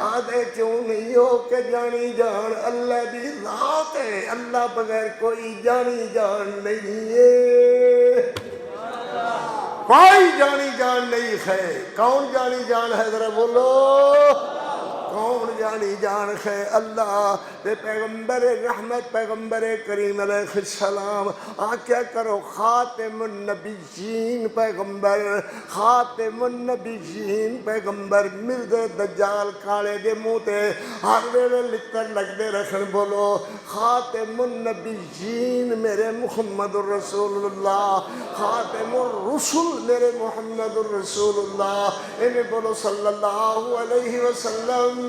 آدھے کیوں نہیں ہو کہ جانی جان اللہ دی ذات ہے، اللہ بغیر کوئی جانی جان نہیں ہے، کوئی جانی جان نہیں ہے۔ کون جانی جان ہے ذرا بولو، کون جانی جان ہے؟ اللہ دے پیغمبر رحمت پیغمبر کریم علیہ السلام آکیا کرو خاتم النبیین پیغمبر، خاتم النبیین پیغمبر مرد دجال کالے دے موتے ہر ویلے لکر لگ دے رکھن بولو خاتم النبیین میرے محمد الرسول اللہ، خاتم الرسول میرے محمد الرسول اللہ، انہیں بولو صلی اللہ علیہ وسلم۔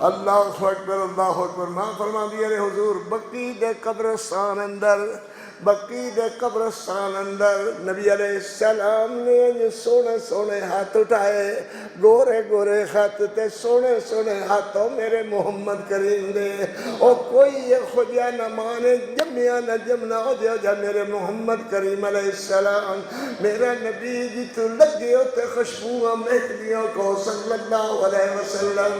اللہ اکبر اللہ اکبر۔ ماں فرما دیا رہے حضور بقی دے قبرستان اندر، بقی دے قبرستان اندر نبی علیہ السلام نے یہ سونے سونے ہاتھ اٹھائے، گورے گورے ہاتھ تے سونے سونے ہاتھوں میرے محمد کریم دے، او کوئی یہ خودیا نہ مانے جمعہ نہ جمنا ہو جا میرے محمد کریم علیہ السلام میرا نبی جی تو لگے ہوتے خوشبوہ مہدیوں کو صلی اللہ علیہ وسلم۔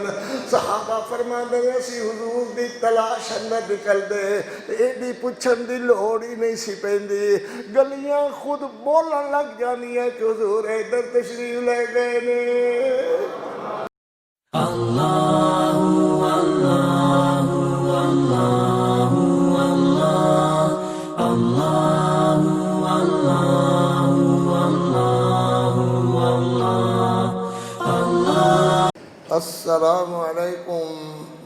صحابہ فرما دے اسی حضور دی تلاش اندر نکل دے، ایڈی پچھن دی لوڑی نہیں سی پیندی، گلیاں خود بولن لگ جانی ہے کہ حضور ادھر تشریف لے گئے نے۔ اللہ اللہ اللہ اللہ اللہ اللہ۔ السلام علیکم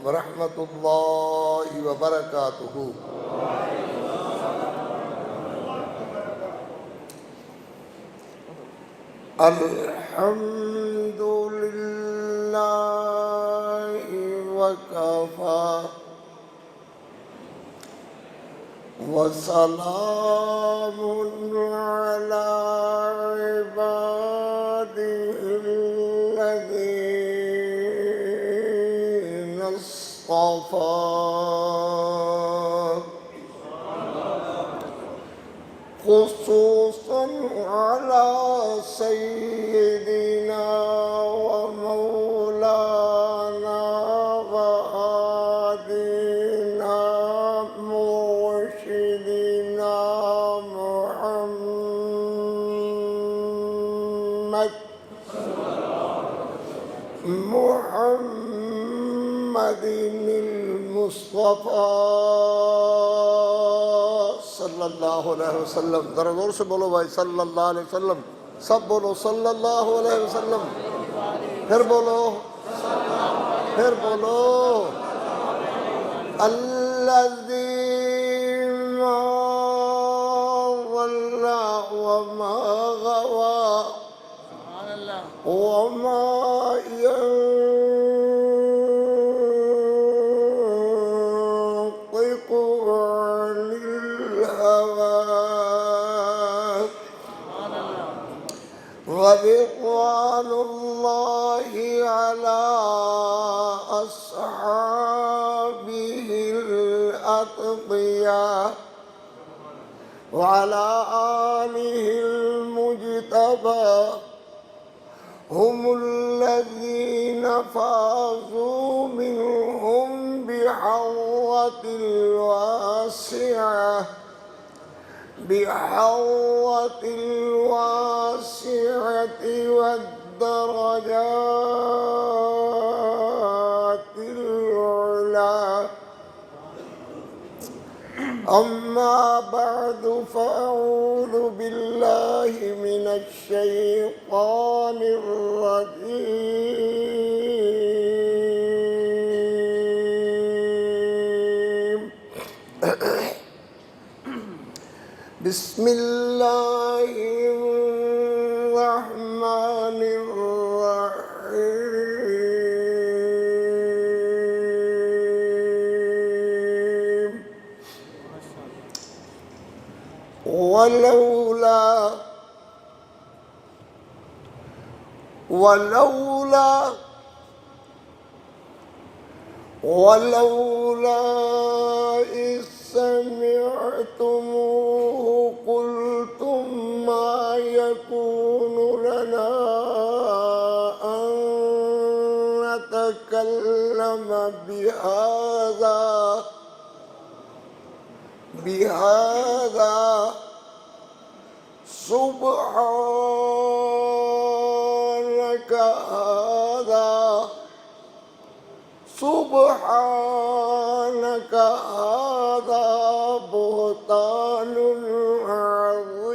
ورحمۃ اللہ وبرکاتہ۔ الحمد للہ وکفی وسلام علی عبادہ الذین اصطفی، خصوصاً علی سیدنا و مولانا و آدنا مرشدنا محمد المصطفیٰ صلی اللہ علیہ وسلم۔ ذرا زور سے بولو بھائی صلی اللہ علیہ وسلم، سب بولو صلی اللہ علیہ وسلم، پھر بولو، پھر بولو الذی ما ضل وما غوى وما ينطق عن الهوى ورضوان الله على أصحابه الأتقياء وعلى آله المجتبى هم الذين فازوا منهم بحوة الواسعة، بحوة الواسعة والدرجات العلا۔ أما بعد فأعوذ بالله من الشيطان الرجيم، بسم الله الرحمن الرحيم، ولولا إذ سمعتموه قلتم ما يكون لنا أن تکلم بهذا سبحانك هذا بهتان عظيم.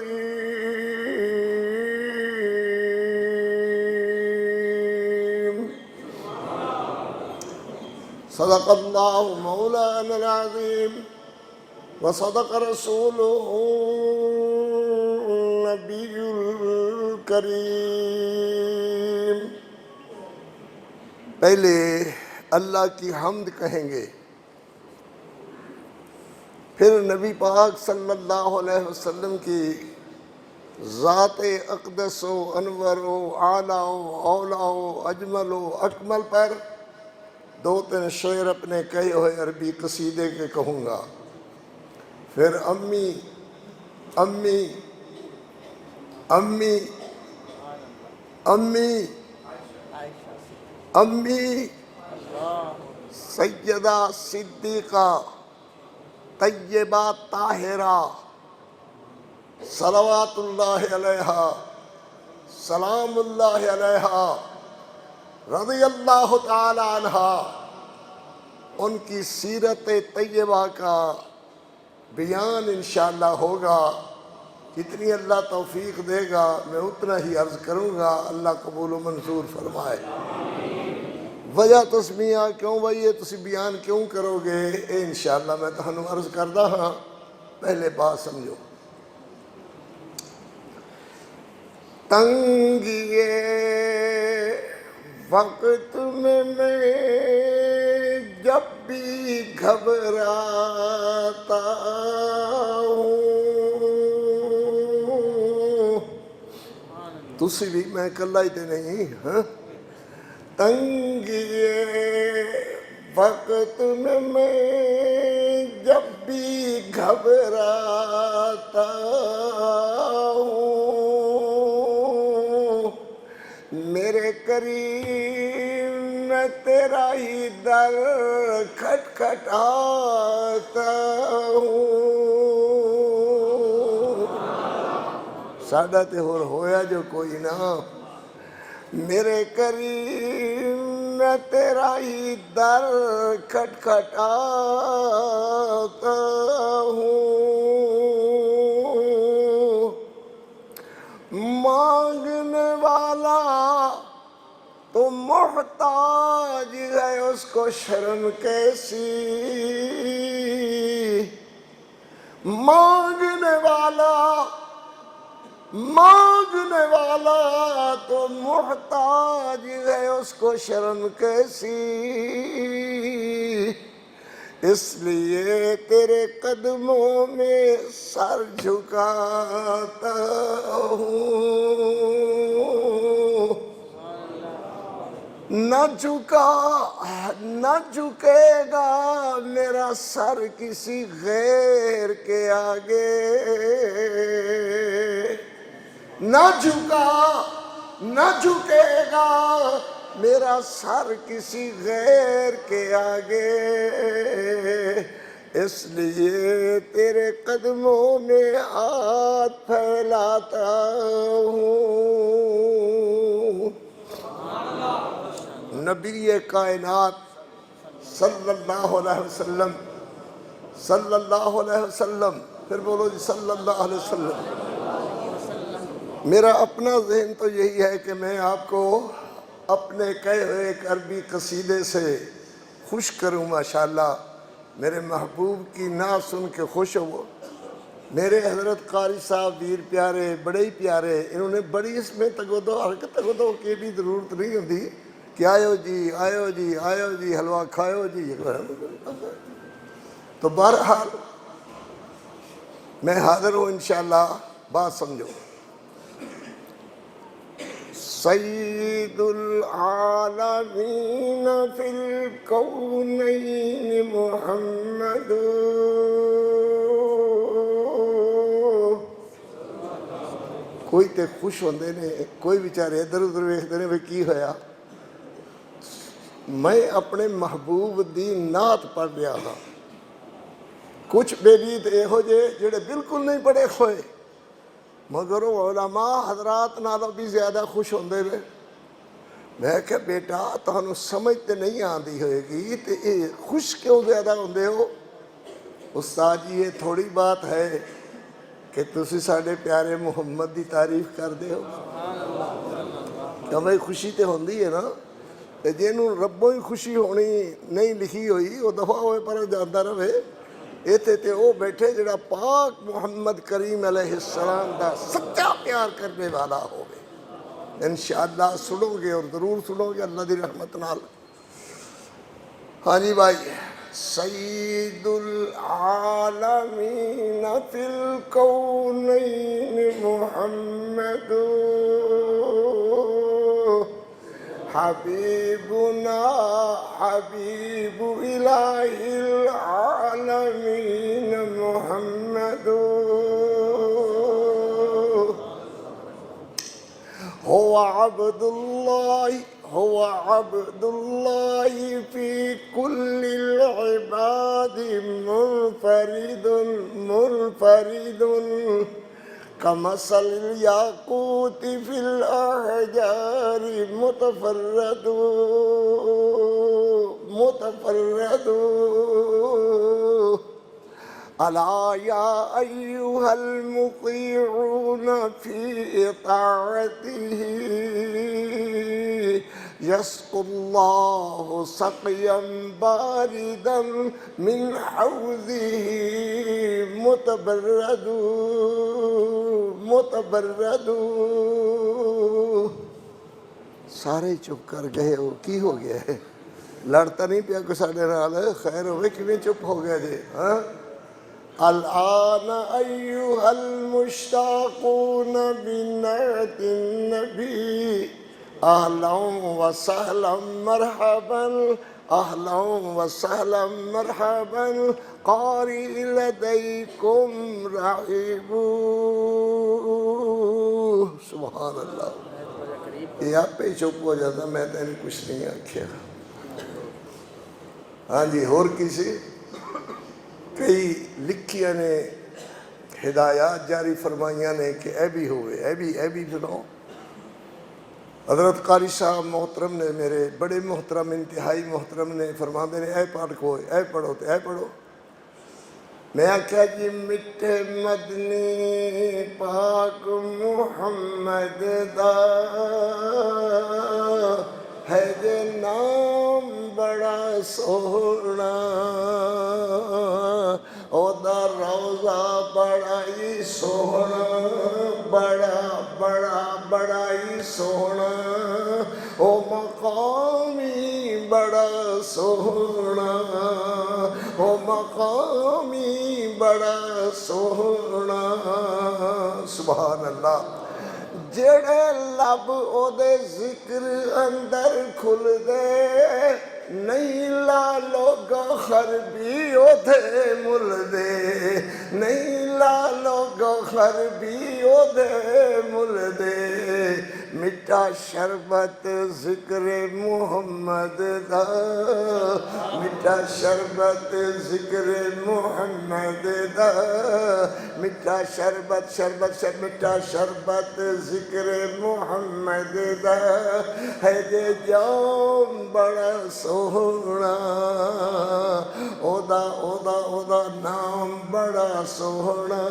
صدق الله مولانا العظيم وصدق رسوله النبي الكريم. پہلے اللہ کی حمد کہیں گے، پھر نبی پاک صلی اللہ علیہ وسلم کی ذات اقدس و انور و اعلیٰ و اولیٰ و اجمل و اکمل پر دو تین شعر اپنے کہے ہوئے عربی قصیدے کے کہوں گا، پھر امی امی امی امی امی سیدہ صدیقہ طیبہ طاہرہ صلوات اللہ علیہا سلام اللہ علیہا رضی اللہ تعالی عنہا، ان کی سیرت طیبہ کا بیان انشاءاللہ ہوگا. جتنی اللہ توفیق دے گا میں اتنا ہی عرض کروں گا. اللہ قبول و منظور فرمائے. وجہ تسمیہ کیوں بھائی یہ تسی بیان کیوں کرو گے، اے انشاءاللہ میں تہنوں عرض کردہ ہاں. پہلے بات سمجھو. تنگیے وقت میں جب بھی گھبراتا ہوں، تسی بھی میں کلہ ہی تے نہیں ہاں. تنگیے وقت میں جب بھی گھبراتا ہوں، میرے کریم میں تیرا ہی در کھٹکھٹاتا ہوں. ساڈا تے ہور ہویا جو کوئی نہ. میرے کریم میں تیرا ہی در کھٹکھٹاتا ہوں. مانگنے والا تو محتاج ہے، اس کو شرم کیسی. مانگنے والا تو محتاج ہے، اس کو شرم کیسی. اس لیے تیرے قدموں میں سر جھکاتا ہوں. نہ جھکے گا میرا سر کسی غیر کے آگے. نہ جھکے گا میرا سر کسی غیر کے آگے. اس لیے تیرے قدموں میں ہاتھ پھیلاتا ہوں. نبی کائنات صلی اللہ علیہ وسلم پھر بولو جی صلی اللہ علیہ وسلم. میرا اپنا ذہن تو یہی ہے کہ میں آپ کو اپنے کہے ہوئے ایک عربی قصیدے سے خوش کروں. ماشاءاللہ میرے محبوب کی نعت سن کے خوش ہو. میرے حضرت قاری صاحب ویر پیارے بڑے ہی پیارے، انہوں نے بڑی اس میں تگودو حرکت تگودو کی بھی ضرورت نہیں ہوتی کہ آئیو جی حلوہ کھائیو جی. تو بہرحال میں حاضر ہوں انشاءاللہ. بات سمجھو. سید العالمین فی الکونین محمد کوئی تے خوش ہوندے نے، کوئی بیچارے ادھر ادھر ویکھدے نے بھی کی ہویا. میں اپنے محبوب دی نعت پڑھ رہا ہاں. کچھ بیلید یہو جڑے بالکل نہیں پڑھے ہوئے مگر وہ علماء حضرات نالوں بھی زیادہ خوش ہوندے رہے. میں کہ بیٹا تانوں سمجھ تے نہیں آندی ہوئے گی تے یہ خوش کیوں زیادہ ہوندے ہو؟ استاد جی یہ تھوڑی بات ہے کہ تسی ساڑھے پیارے محمد دی تعریف کر دے ہو. ہمیں خوشی تے ہوندی ہے نا. جنہوں ربوں ہی خوشی ہونی نہیں لکھی ہوئی وہ دفعہ ہوئے پر جاندہ رہے. ایتھے تے وہ بیٹھے جڑا پاک محمد کریم علیہ السلام دا سچا پیار کرنے والا ہوئے. انشاءاللہ سنو گے اور ضرور سنو گے اللہ دی رحمت نال. ہاں جی بھائی. سید العالمین فی الکونین محمد حبیبنا حبیب الہ العالمین محمد هو عبد الله في كل العباد منفرد كمثل الياقوت في الأحجار متفرد ألا يا أيها المطيعون في طاعته يسقي الله سقيا باردا من حوضه متبرد. سارے چپ کر گئے ہو کی ہو گیا ہے؟ لڑتا نہیں پیا کوئی ساڑھے نال؟ خیر ہوئے کیویں چپ ہو گیا جی؟ ہاں الآن أيها المشتاقون بنعت النبي أهلا وسهلا مرحبا أهلا وسهلا مرحبا قارئ لديكم رحيب. سبحان اللہ. یہ آپ پہ چپ ہو جاتا میں تینی کچھ نہیں آکھیا. ہاں جی اور کسی کئی لکھیاں نے ہدایات جاری فرمائیاں نے کہ اے بھی ہوئے اے بھی سنو. حضرت قاری صاحب محترم نے میرے بڑے محترم انتہائی محترم نے فرماندے نے اے پڑھ کو اے پڑھو تے اے پڑھو. میں آکھیا جی مٹھے مدنی پاک محمد دا ہے جے نام بڑا سونا او دا روضہ بڑا ہی سونا بڑا ہی سونا او مقامی بڑا سونا او مقامی بڑا سونا. سبحان اللہ. جڑے لب او دے ذکر اندر کھل دے نہیں لالو گوہر بھی او دے مل دے نہیں لالو گوہر بھی او دے مل دے. میٹھا شربت ذکر محمد دا میٹھا شربت ذکر محمد دا میٹھا شربت میٹھا شربت ذکر محمد دا ہے جے جام بڑا سونا او دا نام بڑا سونا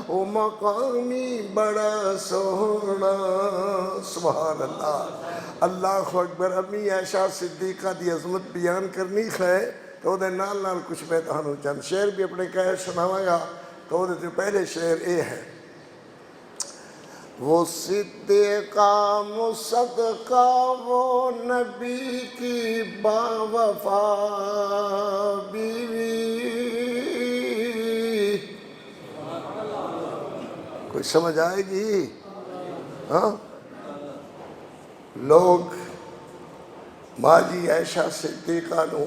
او مقامی بڑا سونا. سبحان اللہ. اللہ اکبر. امی عائشہ صدیقہ دی عظمت بیان کرنی ہے تو دے نال کچھ میں تہانوں چند شعر بھی اپنے کہہ سناواں گا. تو دے جو پہلے شعر اے ہے وہ صدیقہ مصدقہ وہ نبی کی باوفا بیوی. کوئی سمجھ آئے گی؟ ہاں لوگ ماجی عائشہ صدیقہ نو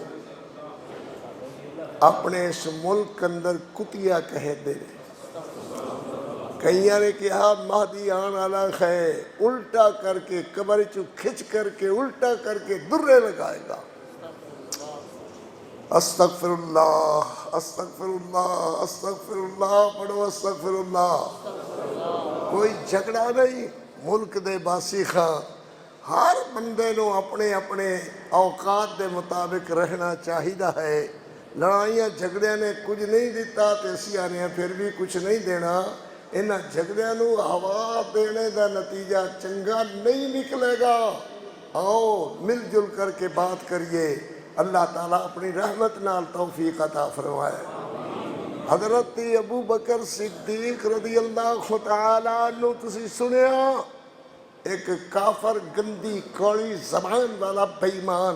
اپنے اس ملک اندر کتیا کہہ دے. کئیاں نے کہا مہدی آن والا ہے الٹا کر کے قبر چو کھچ کر کے الٹا کر کے درے لگائے گا. استغفر اللہ استغفر اللہ استغفر اللہ، پڑھو استغفر اللہ۔ کوئی جھگڑا نہیں، ملک دے باسی خاں ہر بندے نو اپنے اپنے اوقات دے مطابق رہنا چاہیدہ ہے۔ لڑائیاں جھگڑیاں نے کچھ نہیں دیتا تے اسی آنے ہیں پھر بھی کچھ نہیں دینا۔ انہاں جھگڑیاں نو ہوا دینے دا نتیجہ چنگا نہیں نکلے گا۔ آؤ مل جل کر کے بات کریے، اللہ تعالیٰ اپنی رحمت نال توفیق عطا فرمائے۔ حضرت ابو بکر صدیق رضی اللہ تعالیٰ عنہ تسی سنیا، ایک کافر گندی کوڑی زبان والا بے ایمان،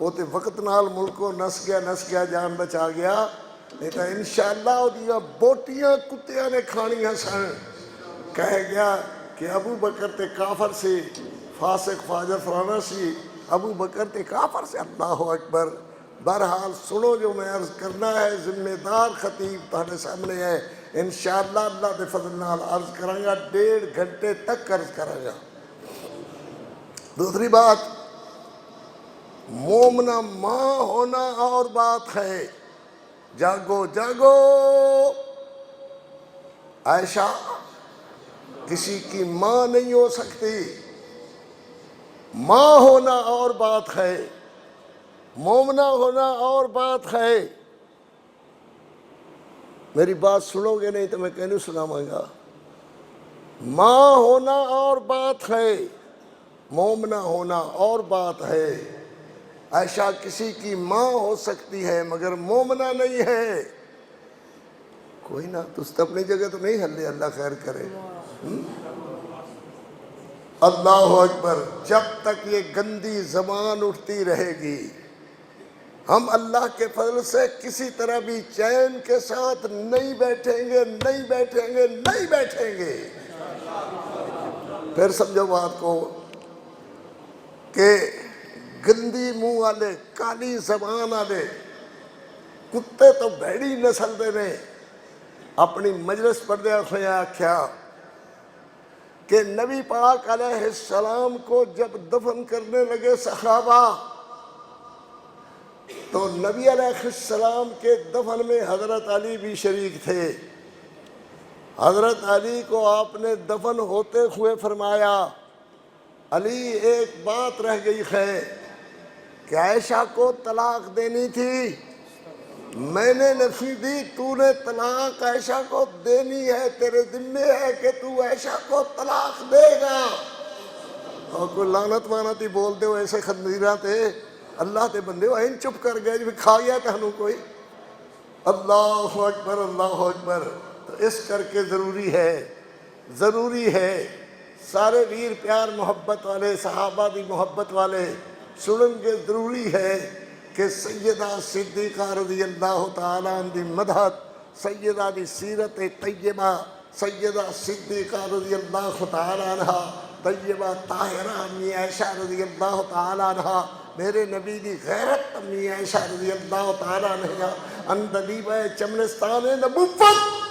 وہ تے وقت نال ملکوں نس گیا جان بچا گیا، نہیں تو انشاءاللہ وہ دیا بوٹیاں کتیاں نے کھانی سن۔ کہہ گیا کہ ابو بکر تے کافر سے، فاسق فاجر فلانا سی، ابو بکر تے کافر سے۔ اللہ اکبر۔ بہرحال سنو جو میں عرض کرنا ہے، ذمہ دار خطیب تہاڈے سامنے ہے، انشاءاللہ اللہ دے فضل نال عرض کروں گا، 1.5 گھنٹے تک عرض کروں گا۔ دوسری بات، مومنہ ماں ہونا اور بات ہے۔ جاگو جاگو، عائشہ کسی کی ماں نہیں ہو سکتی، ماں ہونا اور بات ہے، مومنہ ہونا اور بات ہے۔ میری بات سنو گے نہیں تو میں کہنے سناواں گا۔ ماں ہونا اور بات ہے، مومنہ ہونا اور بات ہے۔ عائشہ کسی کی ماں ہو سکتی ہے مگر مومنہ نہیں ہے۔ کوئی نہ، تُس اپنی جگہ تو نہیں ہلے، اللہ خیر کرے۔ اللہ اکبر۔ جب تک یہ گندی زبان اٹھتی رہے گی، ہم اللہ کے فضل سے کسی طرح بھی چین کے ساتھ نہیں بیٹھیں گے، نہیں بیٹھیں گے، نہیں بیٹھیں گے۔ پھر سمجھو بات کو کہ گندی منہ والے، کالی زبان والے کتے تو بھیڑی نسل دے نے اپنی مجلس پڑھدے ہوئے آکھیا کہ نبی پاک علیہ السلام کو جب دفن کرنے لگے صحابہ، تو نبی علیہ السلام کے دفن میں حضرت علی بھی شریک تھے۔ حضرت علی کو آپ نے دفن ہوتے ہوئے فرمایا، علی ایک بات رہ گئی ہے کہ عائشہ کو طلاق دینی تھی، میں نے نہیں دی، تو نے طلاق عائشہ کو دینی ہے، تیرے ذمہ ہے کہ تو عائشہ کو طلاق دے گا۔ اور کوئی لعنت مانتی بول دے ہو ایسے خندیرہ تھے، اللہ تے بندے ہو این چپ کر گئے جو کھا گیا تہنوں کوئی۔ اللہ اکبر اللہ اکبر۔ تو اس کر کے ضروری ہے سارے ویر پیار محبت والے، صحابہ دی محبت والے سنن کے ضروری ہے کہ سیدہ صدیقہ رضی اللہ تعالیٰ عنہ دی مدحت، سیدہ دی سیرت طیبہ، سیدہ صدیقہ رضی اللہ تعالیٰ عنہ، طیبہ طاہرہ امی عائشہ رضی اللہ تعالیٰ عنہ، میرے نبی دی غیرت امی عائشہ رضی اللہ تعالیٰ عنہ، اندلیبہ چمنستان نبوت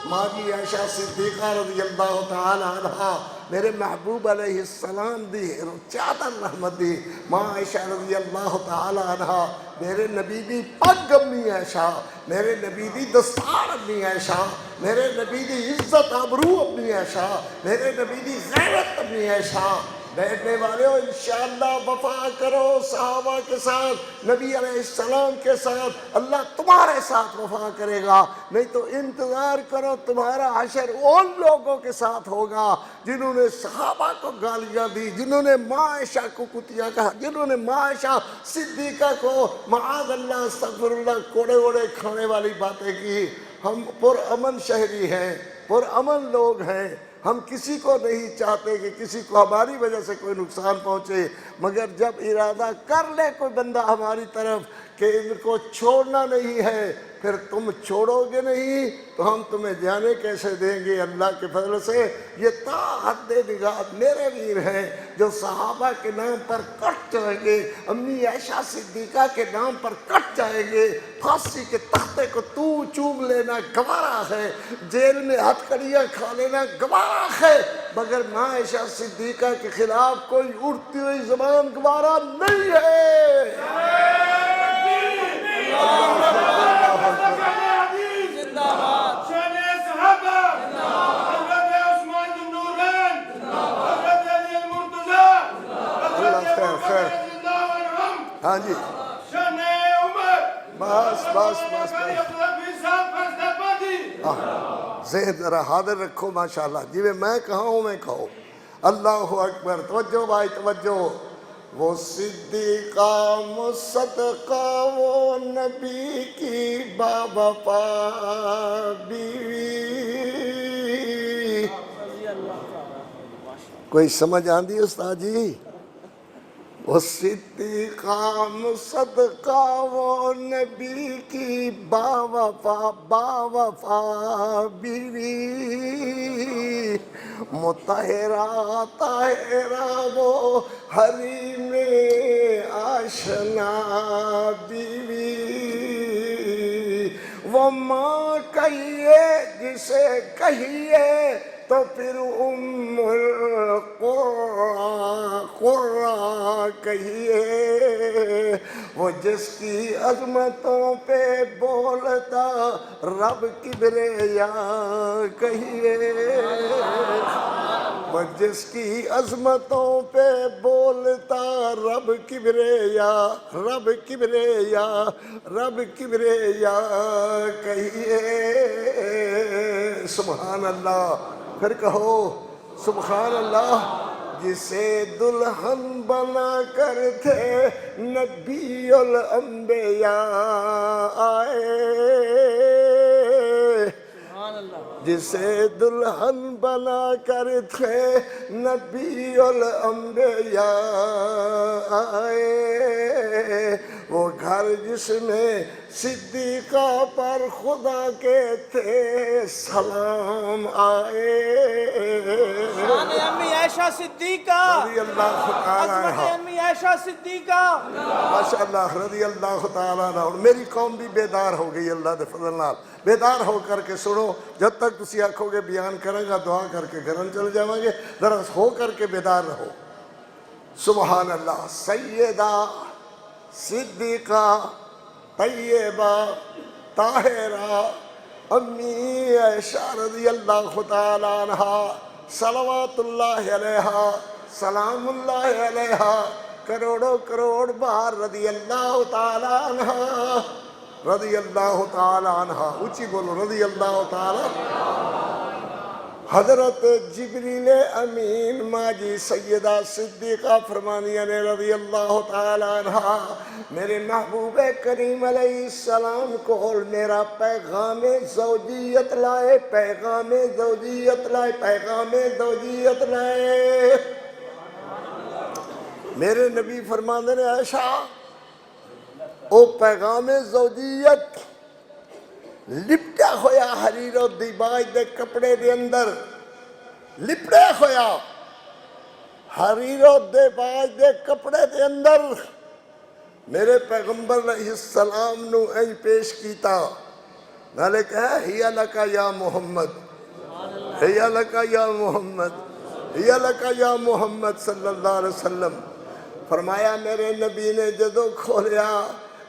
ماجی عائشہ صدیقہ رضی اللہ تعالیٰ عنہ، میرے محبوب علیہ السلام دی چادر رحمت دی ماں عائشہ رضی اللہ تعالیٰ عنہ، میرے نبی دی پگ امی عائشہ، میرے نبی دی دستار امی عائشہ، میرے نبی دی عزت آبرو امی عائشہ، میرے نبی دی غیرت امی عائشہ۔ بیٹھنے والے ہو انشاءاللہ وفا کرو صحابہ کے ساتھ، نبی علیہ السلام کے ساتھ، اللہ تمہارے ساتھ وفا کرے گا۔ نہیں تو انتظار کرو، تمہارا حشر ان لوگوں کے ساتھ ہوگا جنہوں نے صحابہ کو گالیاں دی، جنہوں نے ماں عائشہ کو کتیا کہا، جنہوں نے ماں عائشہ صدیقہ کو معاذ اللہ استغفر اللہ کوڑے ووڑے کھانے والی باتیں کی۔ ہم پرامن شہری ہیں، پرامن لوگ ہیں، ہم کسی کو نہیں چاہتے کہ کسی کو ہماری وجہ سے کوئی نقصان پہنچے، مگر جب ارادہ کر لے کوئی بندہ ہماری طرف کہ ان کو چھوڑنا نہیں ہے، پھر تم چھوڑو گے نہیں تو ہم تمہیں جانے کیسے دیں گے؟ اللہ کے فضل سے یہ تا حد نگاہ میرے ویر ہیں جو صحابہ کے نام پر کٹ جائیں گے، امی عائشہ صدیقہ کے نام پر کٹ جائیں گے، پھانسی کے تختے کو تو چوم لینا گوارا ہے، جیل میں ہتھ کڑیاں کھا لینا گوارا ہے، مگر ماں عائشہ صدیقہ کے خلاف کوئی اڑتی ہوئی زبان گوارا نہیں ہے۔ شانے عمر بس بس بس کری بس عبدالحفیظ صاحب فیصلہ بادی ذہن ذرا حاضر رکھو ماشاءاللہ جی میں کہا ہوں میں کہو اللہ اکبر توجہ بھائی توجہ وہ صدیقہ مصدقہ وہ نبی کی باوفا بیوی کوئی سمجھ آندی استاد جی وہ صدیقہ مصدقہ وہ نبی کی باوفا بیوی مطہرہ طاہرہ وہ حریم آشنا بیوی وہ ماں کہیے جسے کہیے تو پھر ام القرآن کہیے وہ جس کی عظمتوں پہ بولتا رب کبریا کہیے وہ جس کی عظمتوں پہ بولتا رب کبریا رب کبریا رب کبریا کہیے سبحان اللہ پھر کہو سبحان اللہ جسے دلہن بنا کر تھے نبی الانبیاء آئے جسے دلہن بنا کر تھے نبی الانبیاء آئے وہ گھر جس میں صدیقہ پر خدا کے تھے سلام آئے شان امی عائشہ صدیقہ رضی اللہ تعالیٰ عظمت عنہ امی عائشہ صدیقہ ماشاءاللہ رضی اللہ تعالیٰ عنہ اور میری قوم بھی بیدار ہو گئی اللہ دے فضل نال بیدار ہو کر کے سنو جب تک تسی آکھو گے بیان کریں گا دعا کر کے گھرن چل جائیں گے ذرا ہو کر کے بیدار رہو سبحان اللہ سیدہ صدیقہ طیبہ طاہرہ امی عائشہ رضی اللہ تعالیٰ عنہ صلوات اللہ علیہا سلام اللہ علیہا کروڑوں کروڑ بار رضی اللہ تعالیٰ عنہ رضی اللہ تعالیٰ عنہ اونچی بولو رضی اللہ تعالیٰ حضرت جبریل امین ماجی سیدہ صدیقہ فرمانیہ نے رضی اللہ تعالیٰ عنہ میرے محبوب کریم علیہ السلام کو میرا پیغام زوجیت لائے پیغام زوجیت لائے پیغام زوجیت لائے میرے نبی فرماندے نے عائشہ او پیغام زوجیت لپٹا ہویا حریر و دیباج دے کپڑے دے اندر لپٹا ہویا حریر و دیباج دے کپڑے دے اندر میرے پیغمبر علیہ السلام نو این پیش کیتا نالے کہا ہی لکا یا محمد ہی لکا یا محمد ہی لکا یا محمد صلی اللہ علیہ وسلم فرمایا میرے نبی نے جدو کھولیا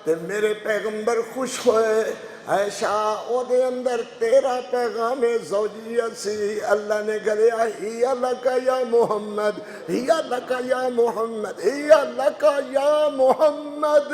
تے میرے پیغمبر خوش ہوئے عائشہ او دے اندر تیرا پیغام زوجیت سی اللہ نے گلیا ہی لکا یا محمد ہی لکا یا محمد ہی لکا یا محمد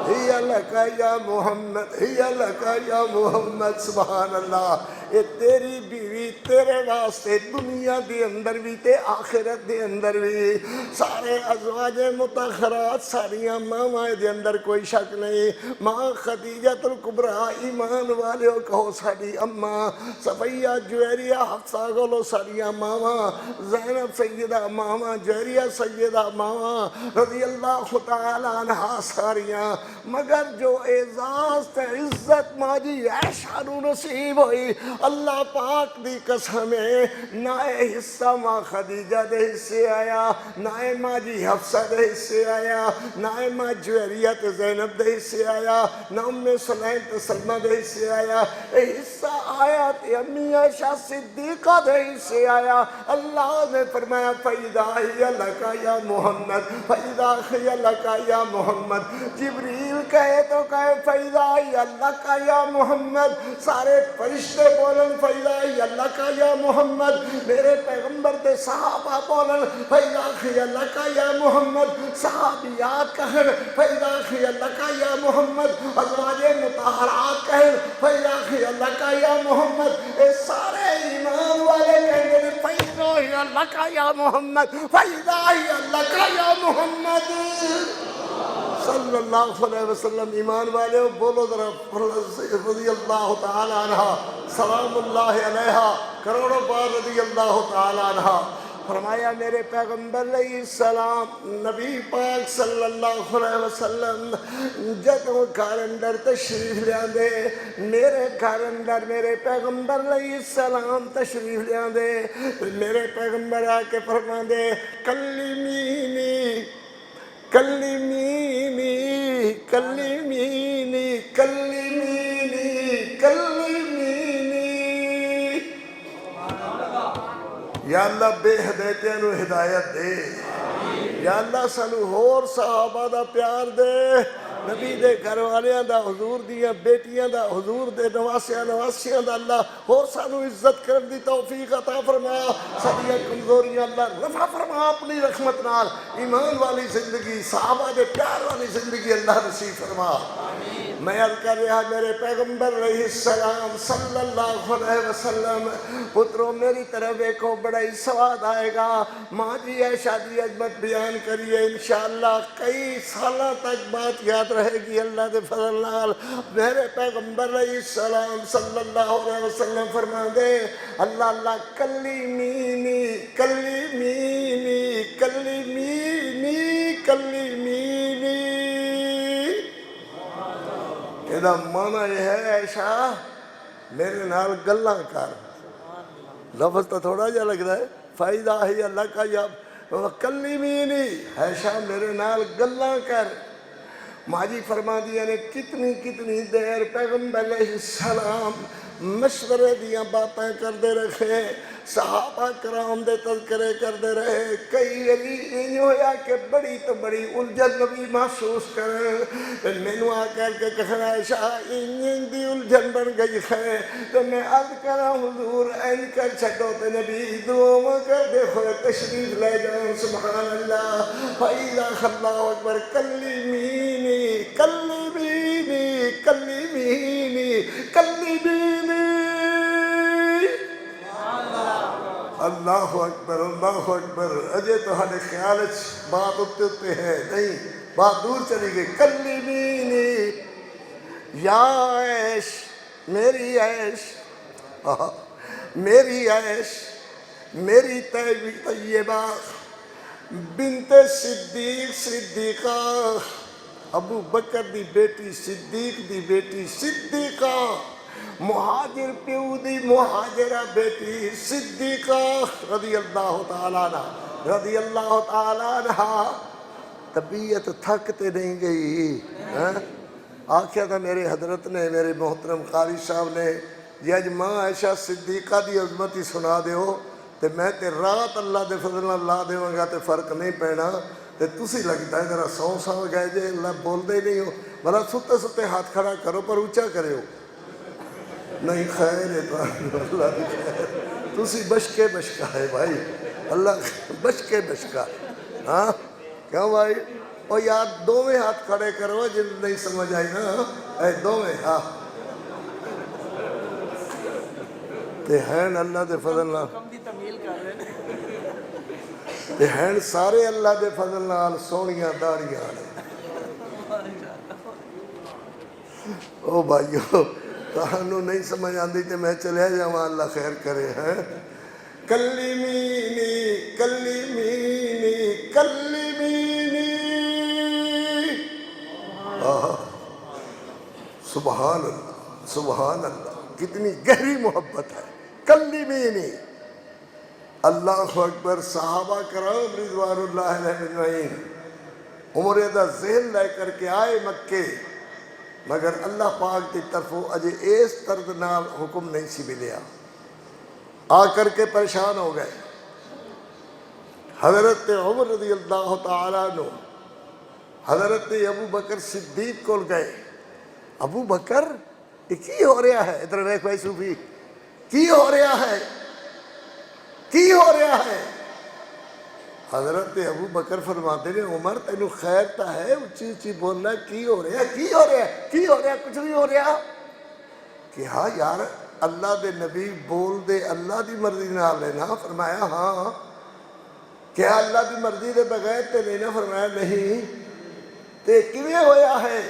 ہی لکا یا محمد ہی لکا یا محمد سبحان اللہ یہ تیری بیوی تیرے واسطے دنیا دے اندر بھی تے آخرت دے اندر بھی سارے ازواج متخرات ساریاں ماں دے اندر کوئی شک نہیں ماں خدیجۃ الکبریٰ ایمان والے کہو ساری اماں صفیہ جویریہ حفصہ گولو ساریاں ماں زینب سیدہ ماں جویریہ سیدہ ماں رضی اللہ تعالیٰ عنہ ساریاں مگر جو اعزاز تے عزت ماجی عائشہ نو نصیب ہوئی اللہ پاک دی قسمیں نائے حصہ ماں خدیجہ دے حصے آیا نائے ماں جی حفصہ دے حصے آیا نائے ماں جویریہ تے زینب دے حصے آیا نہ ام سلیم تے سلمہ دے حصے آیا اے حصہ آیا تے امی عائشہ صدیقہ دے حصے آیا اللہ نے فرمایا فَإِذَا هِيَ لَكَ يَا محمد فَإِذَا هِيَ لَكَ يَا محمد جبریل کہے تو کہے فَإِذَا هِيَ لَكَ يَا محمد سارے فرشتے بولن فَإِذَا هِيَ لَكَ يَا محمد میرے پیغمبر دے صحابہ بولن فَإِذَا هِيَ لَكَ يَا محمد صحابیات کہن فَإِذَا هِيَ لَكَ يَا محمد ازواج مطہرات کہن فَإِذَا هِيَ لَكَ يَا محمد اے سارے ایمان والے کہیں گے فَإِذَا هِيَ لَكَ يَا محمد فَإِذَا هِيَ لَكَ يَا محمد صلی اللہ علیہ وسلم. ایمان والے بولو ذرا رضی اللہ تعالی عنہ سلام اللہ علیہا کروڑوں بار رضی اللہ تعالی عنہ. فرمایا میرے پیغمبر علیہ السلام نبی پاک صلی اللہ علیہ وسلم جدوں گھر اندر تشریف لیا دے میرے گھر اندر میرے پیغمبر علیہ السلام تشریف لیا دے میرے پیغمبر آ کے فرما دے کلمینی کلمینی کلمینی کلمینی کلمینی. یا اللہ بے ہدایتیاں نو ہدایت دے یا اللہ سانو ہور صحابہ دا پیار دے نبی دے گھر والیاں دا حضور دیاں بیٹیاں دا حضور دے نواسیاں دا اللہ ہور سانو عزت کرن دی توفیق عطا فرما ساڈیاں کمزوریاں اللہ رفع فرما اپنی رحمت نال ایمان والی زندگی صحابہ دے پیار والی زندگی اللہ نصیب فرما. میں عرض کر رہا میرے پیغمبر علیہ السلام صلی اللہ علیہ وسلم پتروں میری طرف ایکو بڑا ہی سواد آئے گا ماں جی عائشہ دی عظمت بیان کریے انشاءاللہ کئی سالہ تک بات یاد رہے گی اللہ دے فضل نال. میرے پیغمبر علیہ السلام صلی اللہ علیہ وسلم فرما دے اللہ اللہ کلیمینی کلیمینی کلیمینی کلیمینی. یہ معنی یہ ہے عائشہ میرے نال گلاں کر. لفظ تو تھوڑا جا لگ رہا ہے فائدہ ہی اللہ کا یا کلیمینی عائشہ میرے نال گلاں کر. ماجی فرما دیا نے کتنی دیر پیغمبر علیہ السلام مشورے دیاں باتیں کردے رکھے صحابہ کرام دے تذکرے کردے رہے. کئی علی انج ہویا کہ بڑی تو بڑی الجھن نبی محسوس کریں مینوں آ کر کے کہنا عائشہ انج دی الجھن بن گئی ہے تو میں عرض کرا حضور این کر چھٹو تے نبی دعا کر دے ہوئے تشریف لے جاؤں سبحان اللہ. فَإِذَا اللہ اکبر کلیمینی کلیمینی کلیمینی کلیمینی. اللہ اکبر اللہ اکبر. اجے تو ہمارے خیال بات اتے ہے نہیں بات دور چلی گئی. کلیمینی یا عیش میری عیش میری عیش میری طیبہ بنت صدیق صدیقہ ابو بکر دی بیٹی صدیق دی بیٹی صدیقہ مہاجر پیو دی مہاجرہ بیٹی صدیقہ رضی اللہ تعالیٰ عنہ رضی اللہ تعالیٰ عنہ. طبیعت تھکتے نہیں گئی آکھیا تھا میرے حضرت نے میرے محترم قاری صاحب نے جی اج ماں عائشہ صدیقہ دی عظمت ہی سنا دیو تے میں تے رات اللہ دے فضل اللہ دیواں گا تے فرق نہیں پینا تے تسی لگتا ہے ذرا سو گئے جے اللہ بول دے نہیں ہو بھلا ستے ستے ہاتھ کھڑا کرو پر اونچا کرے ہو نہیں خیر ہے تو اللہ دی خیر تسی بشکے بشکا ہے بھائی اللہ بشکے بشکا ہاں کیوں بھائی اور یار دوویں ہاتھ کھڑے کرو جن نہیں سمجھ آئی نا اے دوویں ہاں تے ہیں اللہ دے فضل نال تے ہیں سارے اللہ دے فضل نال سونیاں داڑیاں او بھائیو تہانوں نہیں سمجھ آندی تے میں چلے جاواں اللہ خیر کرے ہیں. کلیمینی کلیمینی کلیمینی سبحان اللہ سبحان اللہ کتنی گہری محبت ہے. کلیمینی اللہ اکبر. صحابہ کرام رضوان اللہ علیہ اجمعین عمرے دا ذہن لے کر کے آئے مکے مگر اللہ پاک کی طرفوں اجے اس طرد نال حکم نہیں سی ملیا آ کر کے پریشان ہو گئے. حضرت عمر رضی اللہ تعالیٰ عنہ حضرت ابو بکر صدیق کو گئے. ابو بکر یہ کی ہو رہا ہے ادھر دیکھ بھائی صوفی کی ہو رہا ہے؟ کی ہو رہا ہے؟ حضرت ابو بکر فرماتے نے عمر تینوں خیر تا ہے، اچھی اچھی بولنا، کی ہو رہا ہے؟ کی ہو رہا ہے؟ کی ہو رہا ہے؟ کچھ نہیں ہو رہا کہ ہاں یار اللہ دے نبی بول دے اللہ دی مرضی نال لینا. فرمایا ہاں. کیا اللہ دی مرضی دے بغیر تے لینا؟ فرمایا نہیں. تے کیویں ہویا ہے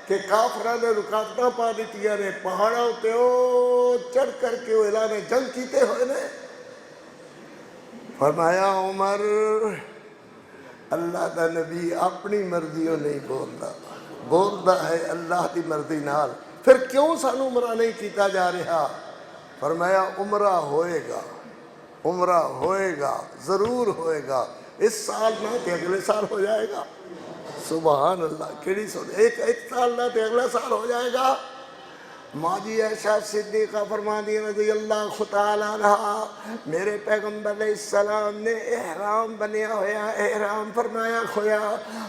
کہ کافراں نے رکاوٹاں پا دتیاں نے، پہاڑاں تے او چڑھ کر کے وہ اعلان جنگ کیتے ہوئے نے. فرمایا عمر اللہ دا نبی اپنی مرضیوں نہیں بولدا، بولدا ہے اللہ دی مرضی نال. پھر کیوں سانو عمرہ نہیں کیتا جا رہا؟ فرمایا عمرہ ہوئے گا، عمرہ ہوئے گا، ضرور ہوئے گا. اس سال نہ تے اگلے سال ہو جائے گا. سبحان اللہ. کیڑی سو ایک سال نہ تے اگلے سال ہو جائے گا. ماں جی عائشہ صدیقہ فرماتی رضی اللہ تعالی عنہا، میرے پیغمبر علیہ السلام نے احرام بنیا ہویا، احرام فرمایا ہویا.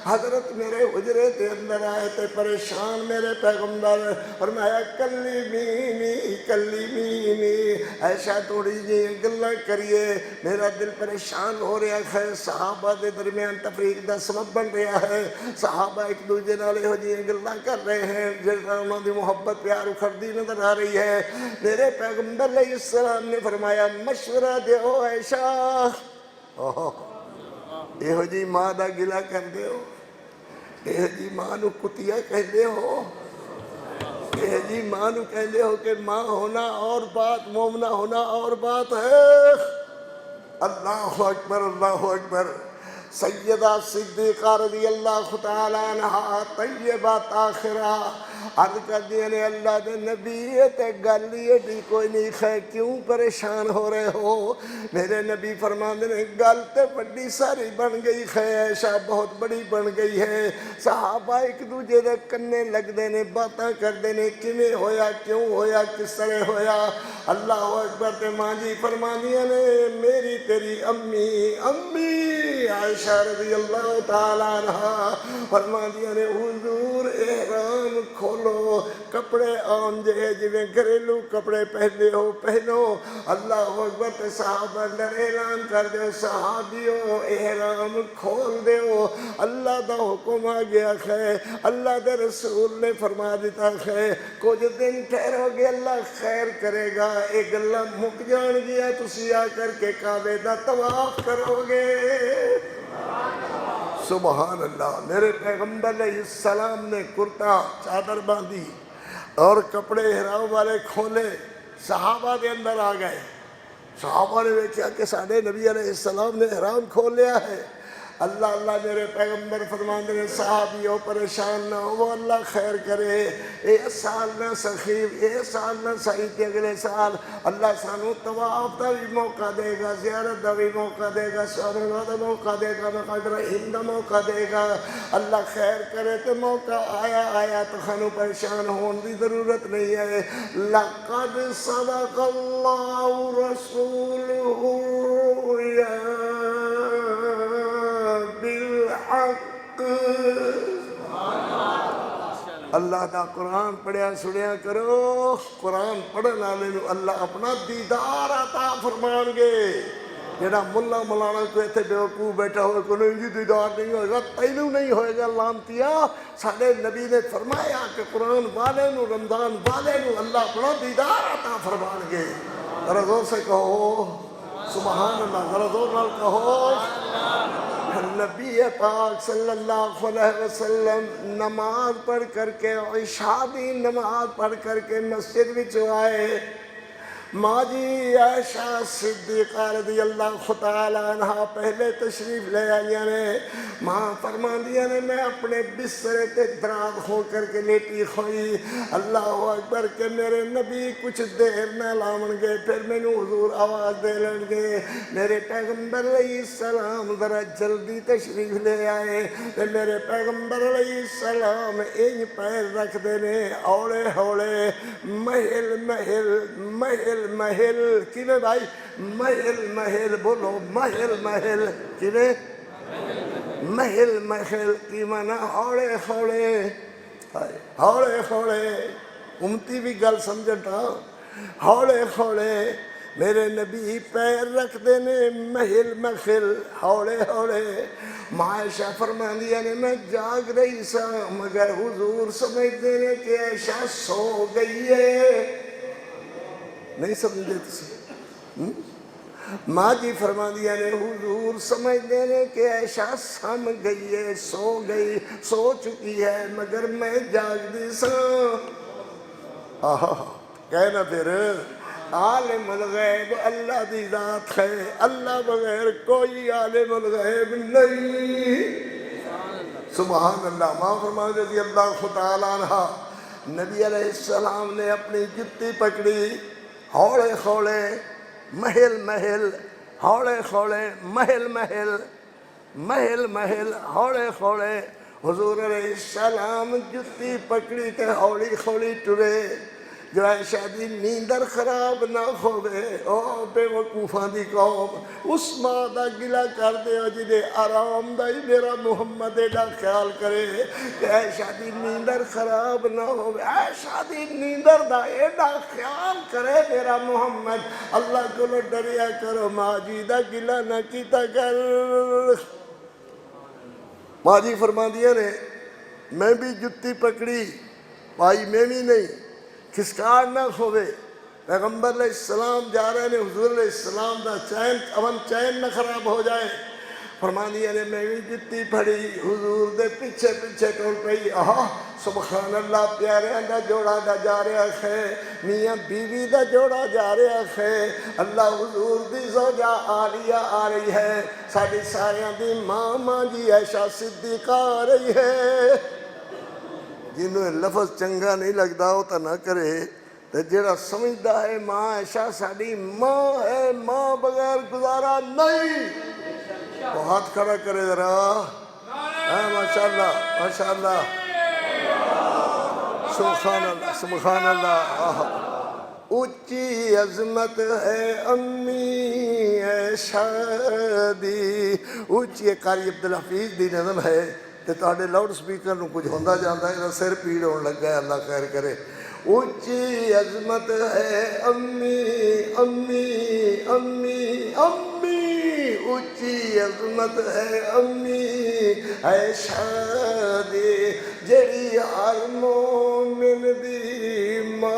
حضرت میرے حجرے کے اندر آئے تھے پریشان میرے پیغمبر. فرمایا کلیمینی کلیمینی، عائشہ تھوڑی جی گلاں کریے، میرا دل پریشان ہو رہا ہے. صحابہ دے درمیان تفریق دا سبب بن رہا ہے. صحابہ ایک دوسرے نال ہو جی گلاں کر رہے ہیں جس انہاں دی محبت پیار اکھڑ دی نظر آ رہی ہے. میرے پیغمبر علیہ السلام نے فرمایا مشورہ دیو عائشہ. یہ جی ماں دا گلہ کر دیو، یہ جی ماں نو کتیا کہہ دے ہو، یہ جی ماں نو کہہ دے ہو کہ ماں ہونا اور بات، مومنہ ہونا اور بات ہے. اللہ اکبر، اللہ اکبر. سیدہ صدیقہ رضی اللہ تعالیٰ عنہ طیبہ طاہرہ عرض کر دیا نے اللہ دے نبی تے گل یہ بھی کوئی نہیں ہے، کیوں پریشان ہو رہے ہو؟ میرے نبی فرماندے نے گل تے بڑی ساری بن گئی ہے، عائشہ بہت بڑی بن گئی ہے. صحابہ ایک دوجے دے کنے لگ دے نے، باتاں کر دے نے، کیویں ہویا، کیوں ہویا، کس طرح ہویا. اللہ اکبر. تے ماں جی فرماندیاں نے میری تیری امی امی عائشہ رضی اللہ تعالیٰ عنہ فرماندیاں نے حضور احرام کھولو، کپڑے عام جے جویں گھریلو کپڑے پہنے ہو پہنو. اللہ اکبر. تے صحابہ اندر اعلان کر دیو صحابیو احرام کھول دیو، اللہ دا حکم آ گیا ہے، اللہ دے رسول نے فرما دیتا ہے کچھ دن ٹھہرو گے اللہ خیر کرے گا، ایک گلاں مک جان گیا، تسی آ کر کے کعبے دا طواف کرو گے. سبحان اللہ. میرے پیغمبر علیہ السلام نے کرتا چادر باندھی اور کپڑے احرام والے کھولے، صحابہ دے اندر آ گئے. صحابہ نے دیکھا کہ ساڈے نبی علیہ السلام نے احرام کھول لیا ہے. اللہ اللہ. میرے پیغمبر فرماندے نے صحابیوں پریشان نہ ہو، اللہ خیر کرے، ایک سال نہ سخیب، ایک سال نہ صحیح تے اگلے سال اللہ سانو طواف دا بھی موقع دے گا، زیارت دا بھی موقع دے گا، شعرہ دا موقع دے گا، مقام رحیم دا موقع دے گا. اللہ خیر کرے. تو موقع آیا تو خانو پریشان ہون دی ضرورت نہیں ہے. لَقَدْ صَدَقَ اللَّهُ رَسُولُهُ بالحق. اللہ دا قرآن پڑھیا سنیا کرو. قرآن پڑھن والے نو اللہ اپنا دیدار عطا فرمان گے. جڑا ملا مولانا کو اتنے بیوقوف بیٹھا ہوئے کو نہیں جی دیدار نہیں ہوئے گا، تینوں نہیں ہوئے گا لانتیا. ساڈے نبی نے فرمایا کہ قرآن والے نو، رمضان والے نو اللہ اپنا دیدار عطا فرمان گے. ذرا زور سے کہو سبحان اللہ. ذرا زور نال کہو. نبی پاک صلی اللہ علیہ وسلم نماز پڑھ کر کے، عشاء دی نماز پڑھ کر کے مسجد وچ آئے. ماں جی عائشہ صدیقہ رضی اللہ تعالیٰ عنہ پہلے تشریف لے آئیاں نے. ماں فرماندیاں نے میں اپنے بسترے تے دراز ہو کر کے لیٹی ہوئی. اللہ اکبر. کہ میرے نبی کچھ دیر نہ لاون گے، پھر میں نے حضور آواز دے لیں گے. میرے پیغمبر علیہ السلام ذرا جلدی تشریف لے آئے. میرے پیغمبر علیہ السلام این پیر رکھ دینے اوڑے ہوڑے، محل محل محل محل. کیویں بھائی؟ محل محل. بولو محل محل. کیویں؟ محل محل کی معنی ہوڑے ہوڑے، ہوڑے ہوڑے. امتی بھی گل سمجھتا. ہولے ہولے میرے نبی پیر رکھ دینے محل مخل ہولے ہولے عائشہ فرماندیاں نے میں جاگ رہی سا مگر حضور سمجھ دینے کہ عائشہ سو گئی ہے نہیں سمجھ دیتے سے ماں جی فرما دیا نے حضور سمجھ دینے کہ عائشہ سم گئی ہے سو چکی ہے مگر میں جاگ دی سا کہنا پھر عالم الغیب اللہ دی ذات ہے اللہ بغیر کوئی عالم الغیب نہیں سبحان اللہ ماں فرما رضی اللہ تعالیٰ عنہ نبی علیہ السلام نے اپنی جتی پکڑی ہولے ہولے محل محل ہولے ہولے محل محل محل محل ہولے ہولے حضور علیہ السلام جتی پکڑی تے ہولی ہولی ٹرے جو عائشہ دی نیندر خراب نہ ہوئے او بے وقوفاں دی قوم اس ماں دا گلہ کر دے ہو جنہیں آرام دا ہی میرا محمد دا خیال کرے کہ عائشہ دی نیندر خراب نہ ہوئے عائشہ دی نیندر دا ایڈا خیال کرے میرا محمد اللہ کو لو ڈریا کرو ماں جی دا گلہ نہ کیتا کر ماں جی فرما دیا نے میں بھی جتی پکڑی پائی میں بھی نہیں کھسکار نہ ہوئے پیغمبر علیہ السلام جا رہے ہیں حضور علیہ السلام دا چین نہ خراب ہو جائے فرمانیہ نے میں بھی جتی پھڑی حضور دے پیچھے پیچھے ٹول پئی سبحان اللہ پیارے دا جوڑا دا جا رہا ہے میاں بیوی دا جوڑا جا رہا ہے اللہ حضور دی زوجہ عالیہ آ رہی ہے ساڑی ساریاں دی ماں جی عائشہ صدیقہ آ رہی ہے جنہوں لفظ چنگا نہیں لگتا ہوتا نہ کرے تو جڑا سمجھدا ہے ماں عائشہ ساڑی ماں ہے ماں بغیر گزارا نہیں تو ہاتھ کھڑا کرے ذرا ماشاءاللہ ماشاءاللہ سبحان اللہ سبحان اللہ اونچی عظمت ہے امی عائشہ دی اونچی قاری عبدالحفیظ دی نظم ہے تے تہاڈے لاؤڈ سپیکر نو کچھ ہوندا جاندا ہے سر پیڑ ہون لگا ہے اللہ خیر کرے اونچی عظمت ہے امی امی امی امی اونچی عظمت ہے امی عائشہ دی جڑی ہر مومن دی ماں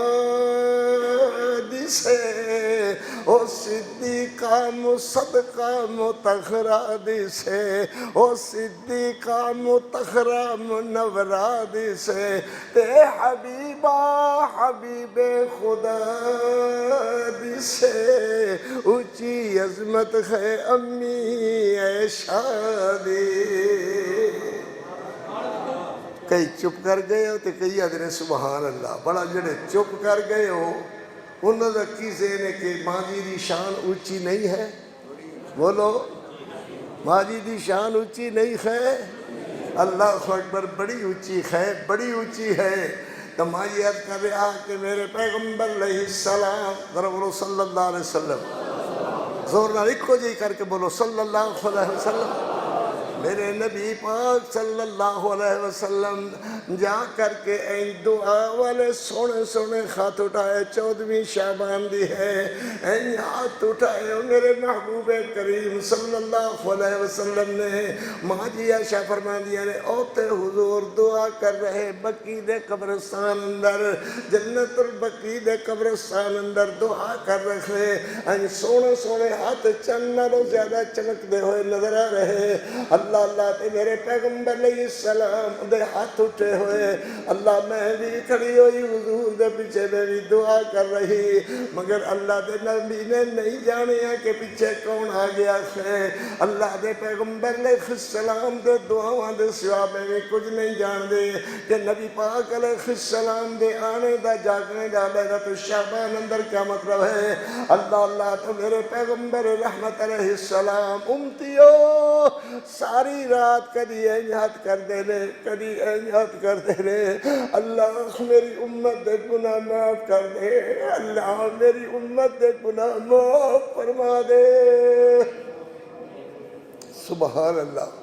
دی سے او صدیقہ مصدقہ متخرہ دی سے او صدیقہ متخرہ منورہ دی سے تے حبیبہ حبیب خدا دی سے اونچی عظمت ہے امی عائشہ دی کئی چپ کر گئے ہو تو کئی آدھے سبحان اللہ بڑا جڑے چپ کر گئے ہو انہوں نے کی ذہن ہے کہ ماں جی دی شان اونچی نہیں ہے بولو ماں جی دی شان اونچی نہیں ہے اللہ اکبر بڑی اونچی ہے بڑی اونچی ہے تو ماں جی عرض کر رہا کہ میرے پیغمبر علیہ السلام ذرا بولو صلی اللہ علیہ وسلم زور نہ لکھو جی کر کے بولو صلی اللہ علیہ وسلم میرے نبی پاک صلی اللہ علیہ وسلم جا کر کے این دعا والے سونے سونے خط اٹھائے 14ویں شعبان دی ہے این ہاتھ اٹھائے میرے محبوب کریم صلی اللہ علیہ وسلم نے ماں جی عائشہ فرما دیا نے اوتے حضور دعا کر رہے بقی دے قبرستان اندر جنت البقی دے قبرستان اندر دعا کر رہے این سونے سونے ہاتھ چنروں زیادہ چمک دے ہوئے نظر آ رہے اللہ تے میرے پیغمبر علیہ السلام دے ہاتھ اٹھے ہوئے اللہ میں بھی کھڑی ہوئی حضور دے پیچھے میں بھی دعا کر رہی مگر اللہ دے نبی نے نہیں جانیا کہ پیچھے کون آ گیا ہے اللہ دے پیغمبر علیہ السلام دے دعاواں دے سوا میں بھی کچھ نہیں جان دے کہ نبی پاک علیہ السلام دے آنے دا جاگنے دا لیلۃ الشعبان اندر کیا مطلب ہے اللہ تو میرے پیغمبر رحمت علیہ السلام امتیو ساری رات کدی اینجات کر دے لے کدی اینجات کر دے لے اللہ میری امت دے گناہ معاف کر دے اللہ میری امت دے گناہ معاف فرما دے سبحان اللہ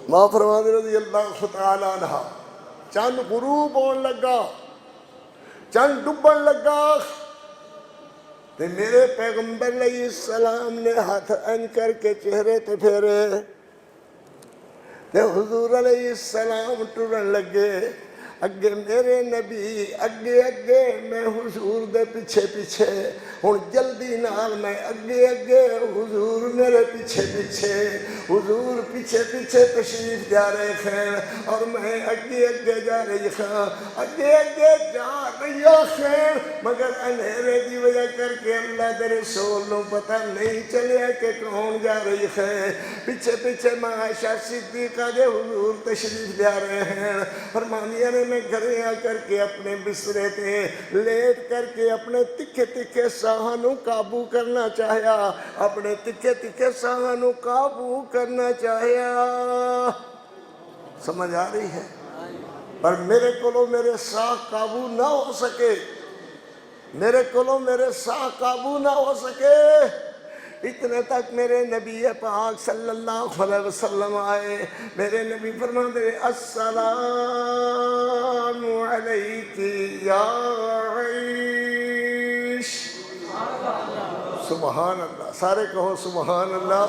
معاف فرما دے رضی اللہ تعالیٰ عنہ چند غروب ہون لگا چند ڈبن لگا تے میرے پیغمبر علیہ السلام نے ہاتھ ان کر کے چہرے تے پھیرے تے حضور علیہ السلام ٹرن لگے اگے میرے نبی اگے اگے میں حضور دے پیچھے پیچھے ہن جلدی نال میں اگے اگے حضور میرے پیچھے پیچھے حضور پیچھے پیچھے تشریف جا رہے ہیں اور میں اگے اگے جا رہی ہاں اگے اگے جا رہی ہیں مگر اندھیرے دی وجہ کر کے اللہ دے رسول نو پتہ نہیں چلیا کہ کون جا رہی ہے پیچھے پیچھے میں عائشہ صدیقہ دے حضور تشریف جا رہے ہیں فرمانیہ نے میں گھرے آ کر کے اپنے بسترے تے لیٹ کر کے اپنے تکھے تکھے ساہنوں قابو کرنا چاہیا اپنے تکھے تکھے ساہنوں قابو کرنا چاہیا سمجھ آ رہی ہے پر میرے کولو میرے ساہ قابو نہ ہو سکے میرے کولو میرے ساہ قابو نہ ہو سکے اتنے تک میرے نبی پاک صلی اللہ علیہ وسلم آئے میرے نبی فرماتے ہیں السلام علیکی یا عیش سبحان اللہ سارے کہو سبحان اللہ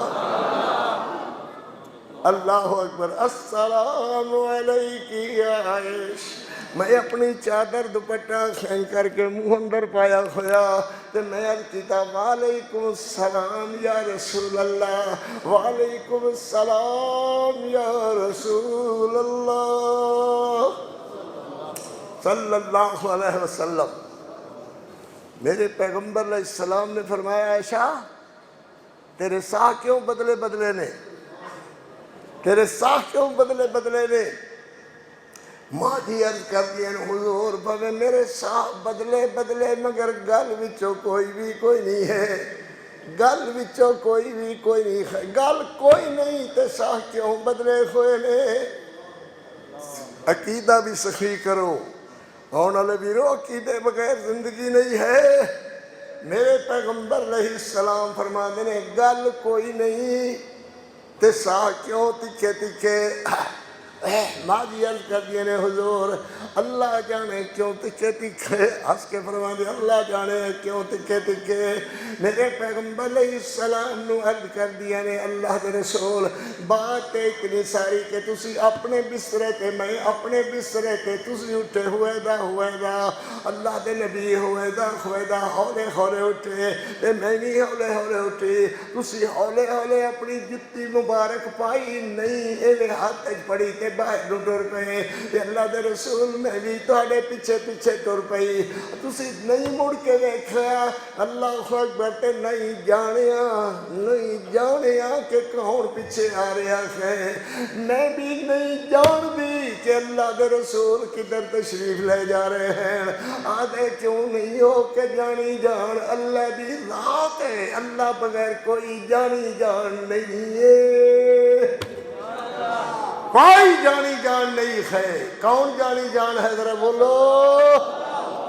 اللہ اکبر السلام علیکی یا عیش میں اپنی چادر دوپٹہ کھین کر کے منہ اندر پایا ہویا تو میں عرض کیتا وعلیکم السلام یا رسول اللہ وعلیکم السلام یا رسول اللہ صلی اللہ علیہ وسلم میرے پیغمبر علیہ السلام نے فرمایا عائشہ تیرے ساہ کیوں بدلے بدلے نے تیرے ساہ کیوں بدلے بدلے نے ماں جی عرض کر دیا حضور بھوے میرے ساہ بدلے بدلے مگر گل وچوں کوئی بھی کوئی نہیں ہے گل وچوں کوئی بھی کوئی نہیں ہے گل کوئی نہیں تے ساہ کیوں بدلے ہوئے نے عقیدہ بھی سخی کرو آنے والے ویرو عقیدے بغیر زندگی نہیں ہے میرے پیغمبر علیہ السلام فرماتے ہیں گل کوئی نہیں تے ساہ کیوں تکھے تکھے ماں جی عرض کر دیے نے حضور اللہ جانے کیوں تکھے تکھے ہنس کے فرما دے اللہ جانے کیوں تکھے تکھے میرے پیغمبر علیہ السلام نو عرض کر دیا نے اللہ دے رسول بات اتنی ساری کہ تسی اپنے بسترے تے میں اپنے بسترے تے تسی اٹھے ہوئے دا اللہ دے نبی ہوئے دا ہولے ہولے اٹھے تے میں بھی ہولے ہولے اٹھے تسی ہولے ہولے اپنی جتی مبارک پائی نہیں ایویں ہاتھ پڑی تے باہر ٹر پئے تے اللہ دے رسول میں بھی تہاڈے پیچھے پیچھے ٹر پئی تسی نہیں مڑ کے ویکھیا اللہ اکبر تے نہیں جانیا کہ کون پیچھے آ رہا ہے میں بھی نہیں جان دی کہ اللہ دے رسول کدھر تشریف لے جا رہے ہیں آدھے کیوں نہیں ہو کہ جانی جان اللہ دی ذات ہے اللہ بغیر کوئی جانی جان نہیں ہے کوئی جانی جان نہیں ہے کون جانی جان ہے ذرا بولو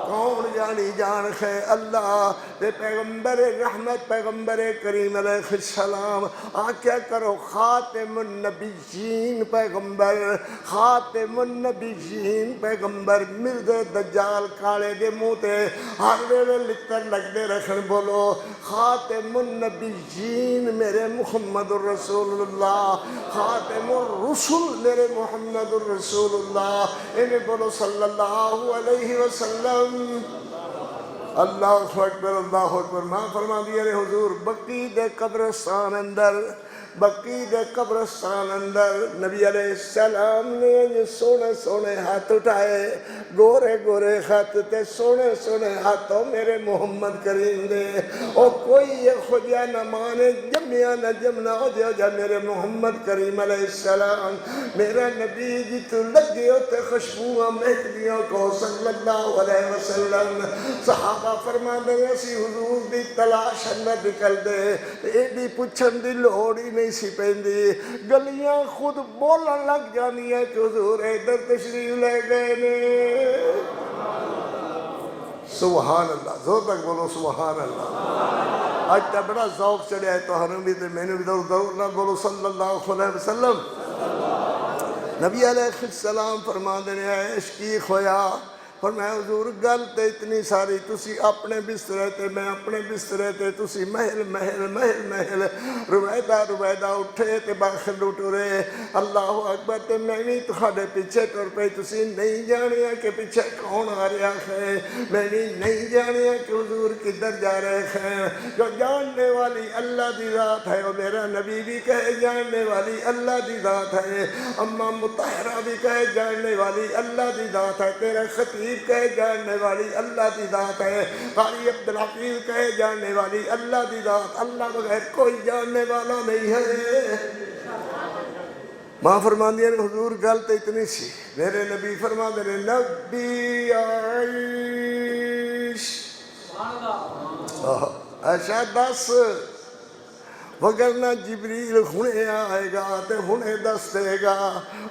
کون جانی جان ہے اللہ دے پیغمبر رحمت پیغمبر کریم علیہ السلام آکیا کرو خاتم النبیین پیغمبر مرد دجال کالے دے منہ تے ہر ویلے لکھر لگ دے رکھن بولو خاتم النبیین میرے محمد الرسول اللہ خاتم الرسول میرے محمد الرسول اللہ انہیں بولو صلی اللہ علیہ وسلم اللہ اکبر ماں فرما دیا نے حضور بقی دے قبرستان اندر نبی علیہ السلام نے یہ سونے سونے ہاتھ اٹھائے گورے گورے ہاتھ تے سونے سونے ہاتھوں میرے محمد کریم دے او کوئی یہ خودیا نہ مانے جمیا نہ جمنا ہو جا میرے محمد کریم علیہ السلام میرا نبی جی تو لگے ہوتے خوشبوہ مہدیوں کو صلی اللہ علیہ وسلم صحابہ فرما دے اسی حضور دی تلاش اندر نکل دے اے بھی پوچھن دی لوڑی نہیں سی پیندی گلیاں خود بولن لگ جانی ہے کہ حضور ادھر تشریف لے گئے نے سبحان اللہ زور تک بولو سبحان اللہ آج تا بڑا ذوق چڑھے ہے تو ہنوں بھی تے میں نے بھی ضرور نہ بولو صلی اللہ علیہ وسلم نبی علیہ السلام فرما دینے عشقی خویا فرمایا حضور گل تے اتنی ساری تسی اپنے بسترے تے میں اپنے بسترے تے تسی محل محل محل محل رویدہ رویدہ اٹھے تے باخر ٹرے اللہ اکبر تے میں بھی تہاڈے پیچھے ٹر پئی تسی نہیں جانیا کہ پیچھے کون آ رہا ہے میں بھی نہیں جانیا کہ حضور کدھر جا رہے ہیں جو جاننے والی اللہ دی ذات ہے وہ میرا نبی بھی کہے جاننے والی اللہ دی ذات ہے اماں مطہرہ بھی کہے جاننے والی اللہ دی ذات ہے تیرا خطیب کہے جاننے والی اللہ دی ذات ہے قاری عبدالحفیظ کہے جاننے والی اللہ دی ذات اللہ بغیر کوئی جاننے والا نہیں ہے ماں فرمان دیا حضور گل تو اتنی سی میرے نبی فرما دے نبی عائش ایسا دس وگرنہ جبریل ہونے آئے گا تے ہونے دس دے گا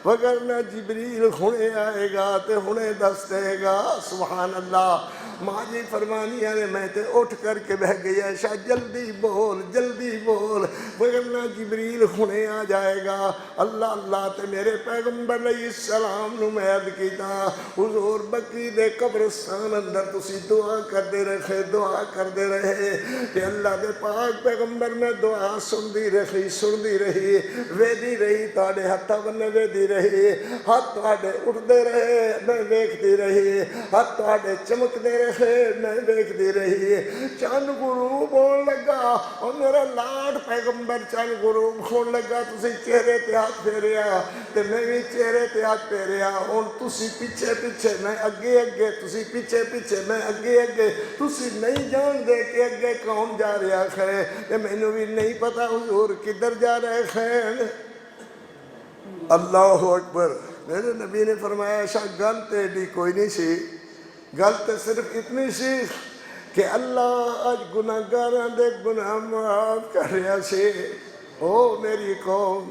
وگرنہ جبریل ہونے آئے گا تے ہونے دس دے گا سبحان اللہ ماں جی فرمانیاں نے میں تے اٹھ کر کے بہ گئی ایشا جلدی بول وگرنہ جبریل ہونے آ جائے گا اللہ اللہ تے میرے پیغمبر علیہ السلام نو میں عرض کیتا حضور بقی دے قبرستان اندر تسی دعا کردے رہے کہ اللہ دے پاک پیغمبر میں دعا سندی رہی ویدی رہی تاڑے ہتھا بنے ویدی رہی ہاتھ تاڑے اٹھدے رہے میں ویکھدی رہی ہاتھ تاڑے چمکدے رہے میں ویکھدی رہی چند غروب ہون لگا اور میرا لاڈ پیغمبر چند غروب ہون لگا تسی چہرے تے ہاتھ پھیریا تے میں بھی چہرے تے ہاتھ پھیریا اور تسی پیچھے پیچھے میں اگے تسی پیچھے پیچھے میں اگے تسی نہیں جان دے کہ اگے کون جا رہا ہے کہ میں نے بھی نہیں پتا حضور کدھر جا رہے ہیں اللہ اکبر میرے نبی نے فرمایا ایسا گل تیری کوئی نہیں سی گل تے صرف اتنی سی کہ اللہ آج گناہگاراں دے گناہ معاف کر رہا سی او میری قوم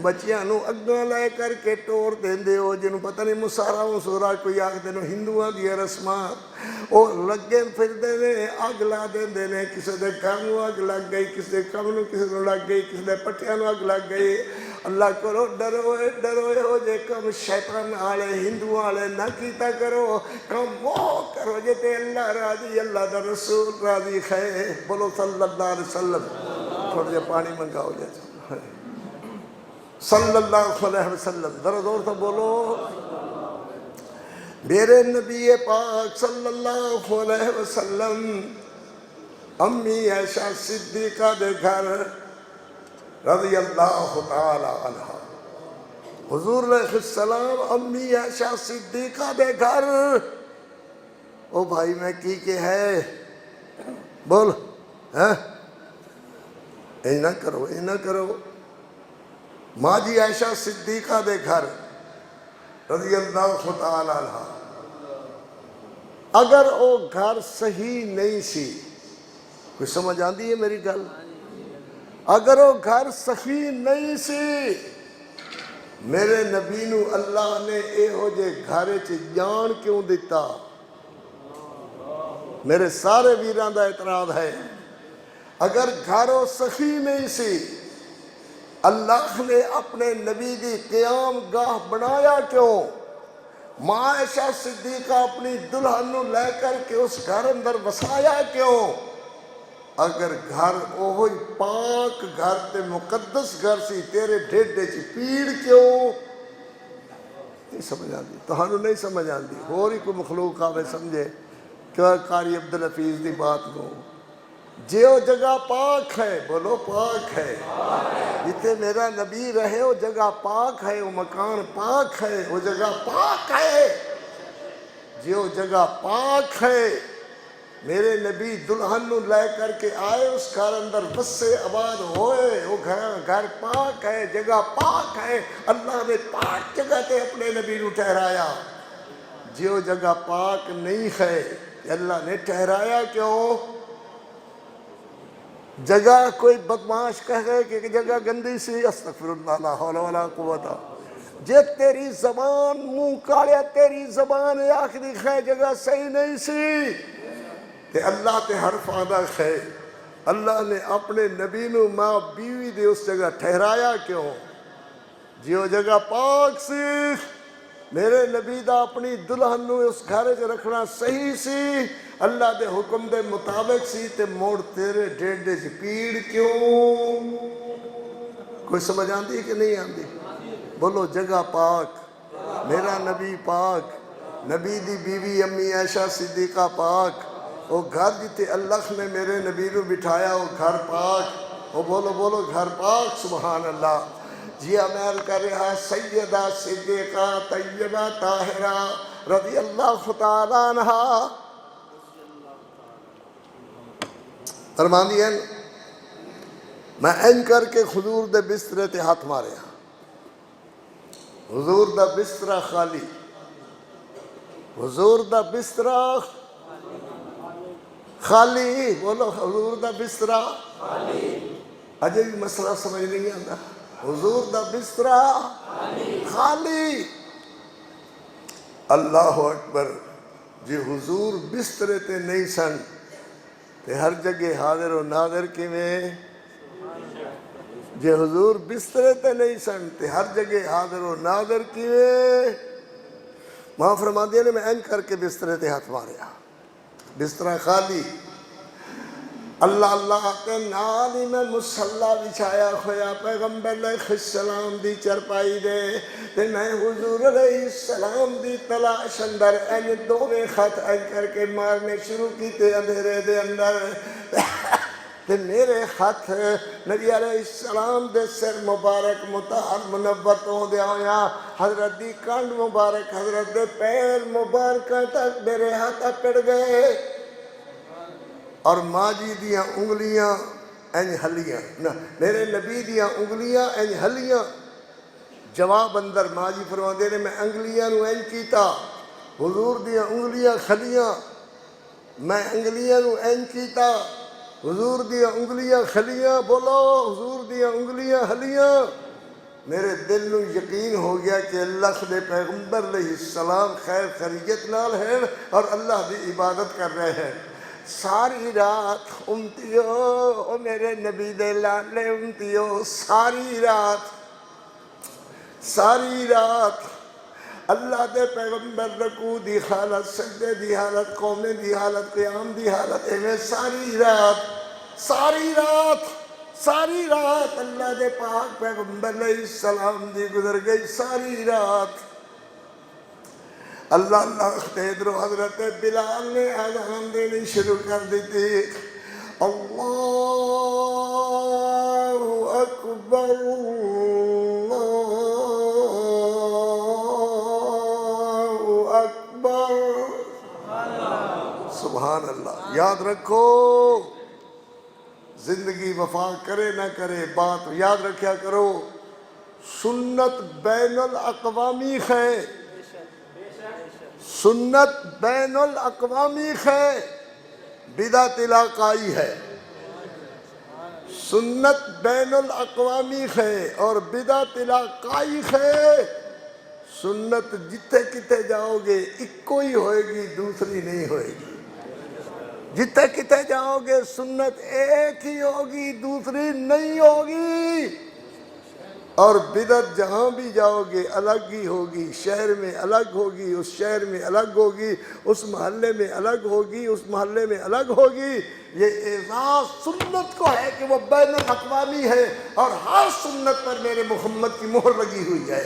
بچیاں نو اگاں لے کر کے ٹور دیندے ہو جنہوں پتہ نہیں مسارا کوئی آگ دے نو ہندوان دیا رسماں او لگے پھر دے نے آگ لا دیندے نے کسی دے گھر نو آگ لگ گئی کسی دے کم نو کسی نو لگ گئی کسی دے پٹیاں نو آگ لگ گئی اللہ کرو ڈروئے ہو جے کم شیطان آلے ہندو آلے نہ کیتا کرو کم وہ کرو جے تے اللہ راضی اللہ دا رسول راضی خیر بولو صلی اللہ علیہ وسلم تھوڑا جے پانی منگاؤ جائے صلی اللہ علیہ وسلم ذرا زور سے بولو میرے نبی پاک صلی اللہ علیہ وسلم امی عائشہ صدیقہ دے گھر رضی اللہ تعالی عنہ حضور علیہ السلام امی عائشہ صدیقہ دے گھر او بھائی میں کی کہ ہے بول اے نہ کرو ماں جی عائشہ صدیقہ دے گھر رضی اللہ تعالی عنہ اگر او گھر صحیح نہیں سی کوئی سمجھ آندی ہے میری گل اگر وہ گھر صحیح نہیں سی میرے نبی نو اللہ نے اے ہو جے گھرے چ جان کیوں دیتا میرے سارے ویران دا اعتراض ہے اگر گھر وہ صحیح نہیں سی اللہ نے اپنے نبی دی قیام گاہ بنایا کیوں ماں عائشہ صدیقہ اپنی دلہن نو لے کر کے اس گھر اندر وسایا کیوں اگر گھر اوہی پاک گھر تے مقدس گھر سی تیرے ڈھیڈے چی پیڑ کیوں نہیں سمجھ آندی تہانو نہیں سمجھ آندی ہوری کوئی مخلوق آوے سمجھے کیا قاری عبدالحفیظ دی بات کو جے وہ جگہ پاک ہے بولو پاک ہے جتے میرا نبی رہے وہ جگہ پاک ہے وہ مکان پاک ہے وہ جگہ پاک ہے جے وہ جگہ پاک ہے میرے نبی دلہن نو لے کر کے آئے اس گھر اندر بسے آباد ہوئے وہ گھر پاک ہے جگہ پاک ہے اللہ نے پاک جگہ تے اپنے نبی نو ٹھہرایا جے وہ جگہ پاک نہیں ہے اللہ نے ٹھہرایا کیوں جگہ کوئی بدماش کہہ گئے کہ جگہ گندی سی استغفر اللہ لا حول ولا قوت جے تیری زبان منہ کاڑیا تیری زبان آخری خے جگہ صحیح نہیں سی کہ اللہ تے حرف آدھا ہے اللہ نے اپنے نبی نو ماں بیوی دے اس جگہ ٹھہرایا کیوں جی وہ جگہ پاک سی میرے نبی دا اپنی دلہن نو اس گھر وچ رکھنا صحیح سی، اللہ دے حکم دے مطابق سی، تے موڑ تیرے ڈیڈے چ پیڑ کیوں؟ کوئی سمجھ آندی کہ نہیں آندی؟ بولو جگہ پاک، میرا نبی پاک، نبی دی بیوی امی عائشہ صدیقہ پاک، وہ گھر جتے اللہ نے میرے نبی نو بٹھایا وہ گھر پاک، وہ بولو بولو گھر پاک، سبحان اللہ۔ جی عمل کر رہا سیدہ صدیقہ طیبہ طاہرہ رضی اللہ تعالیٰ عنہ فرمان دی ہے میں این کر کے حضور دے بسترے تے ہاتھ مارے ہاں، حضور دا بسترہ خالی، حضور دا بسترہ خالی، بولو حضور دا بسترہ اجے بھی مسئلہ سمجھ نہیں آتا، حضور دا بسترہ خالی، اللہ اکبر۔ جی حضور بسترے تے نہیں سن تے ہر جگہ حاضر و ناظر کی میں، جی حضور بسترے تے نہیں سن تے ہر جگہ حاضر و ناظر کی میں، وہاں فرما دیا نے میں این کر کے بسترے تے ہاتھ ماریا، بسترہ خالی، اللہ اللہ کے نالی میں مسلح بچھایا کھویا پیغمبر علیہ السلام دی چرپائی دے تے میں حضور علیہ السلام دی تلاش اندر این دو میں خط این کر کے مارنے شروع کی تے اندھیرے دے اندر تے میرے خط نبی علیہ السلام دے سر مبارک مطہر منور تو دے ہویا، حضرت دی کانڈ مبارک حضرت دے پیر مبارکہ تک میرے ہاتھ پڑ گئے، اور ماں جی دیاں انگلیاں این ہلیاں، میرے نبی دیاں انگلیاں این ہلیاں، جواب اندر ماں جی فرما دے نے میں انگلیاں نو این کیتا، حضور دیاں انگلیاں خلیاں، میں انگلیاں نو این کیتا، حضور دیاں انگلیاں خلیاں، بولو حضور دیاں انگلیاں خلیاں، میرے دل نو یقین ہو گیا کہ اللہ دے پیغمبر علیہ السلام خیر خیریت نال ہیں اور اللہ دی عبادت کر رہے ہیں۔ ساری رات امتیو او میرے نبی دے لالے امتیو، ساری رات اللہ دے پیغمبر رکوع دی حالت، سجدے دی حالت، قومے دی حالت، قیام دی حالت، میں ساری رات اللہ دے پاک پیغمبر علیہ السلام دی گزر گئی، ساری رات اللہ اللہ ادھر حضرت بلال نے اذان دینی شروع کر دی تھی، اللہ اکبر اللہ اکبر، سبحان اللہ۔ یاد رکھو زندگی وفا کرے نہ کرے، بات یاد رکھیا کرو، سنت بین الاقوامی ہے، سنت بین الاقوامی ہے، بدعت علاقائی ہے، سنت بین الاقوامی ہے اور بدعت علاقائی ہے، سنت جتے کتے جاؤ گے ایک ہی ہوئے گی، دوسری نہیں ہوئے گی، جتے کتے جاؤ گے سنت ایک ہی ہوگی، دوسری نہیں ہوگی، اور بدعت جہاں بھی جاؤ گے الگ ہی ہوگی، شہر میں الگ ہوگی، اس شہر میں الگ ہوگی، اس محلے میں الگ ہوگی، اس محلے میں الگ ہوگی۔ یہ اعزاز سنت کو ہے کہ وہ بین الاقوامی ہے اور ہر سنت پر میرے محمد کی مہر لگی ہوئی ہے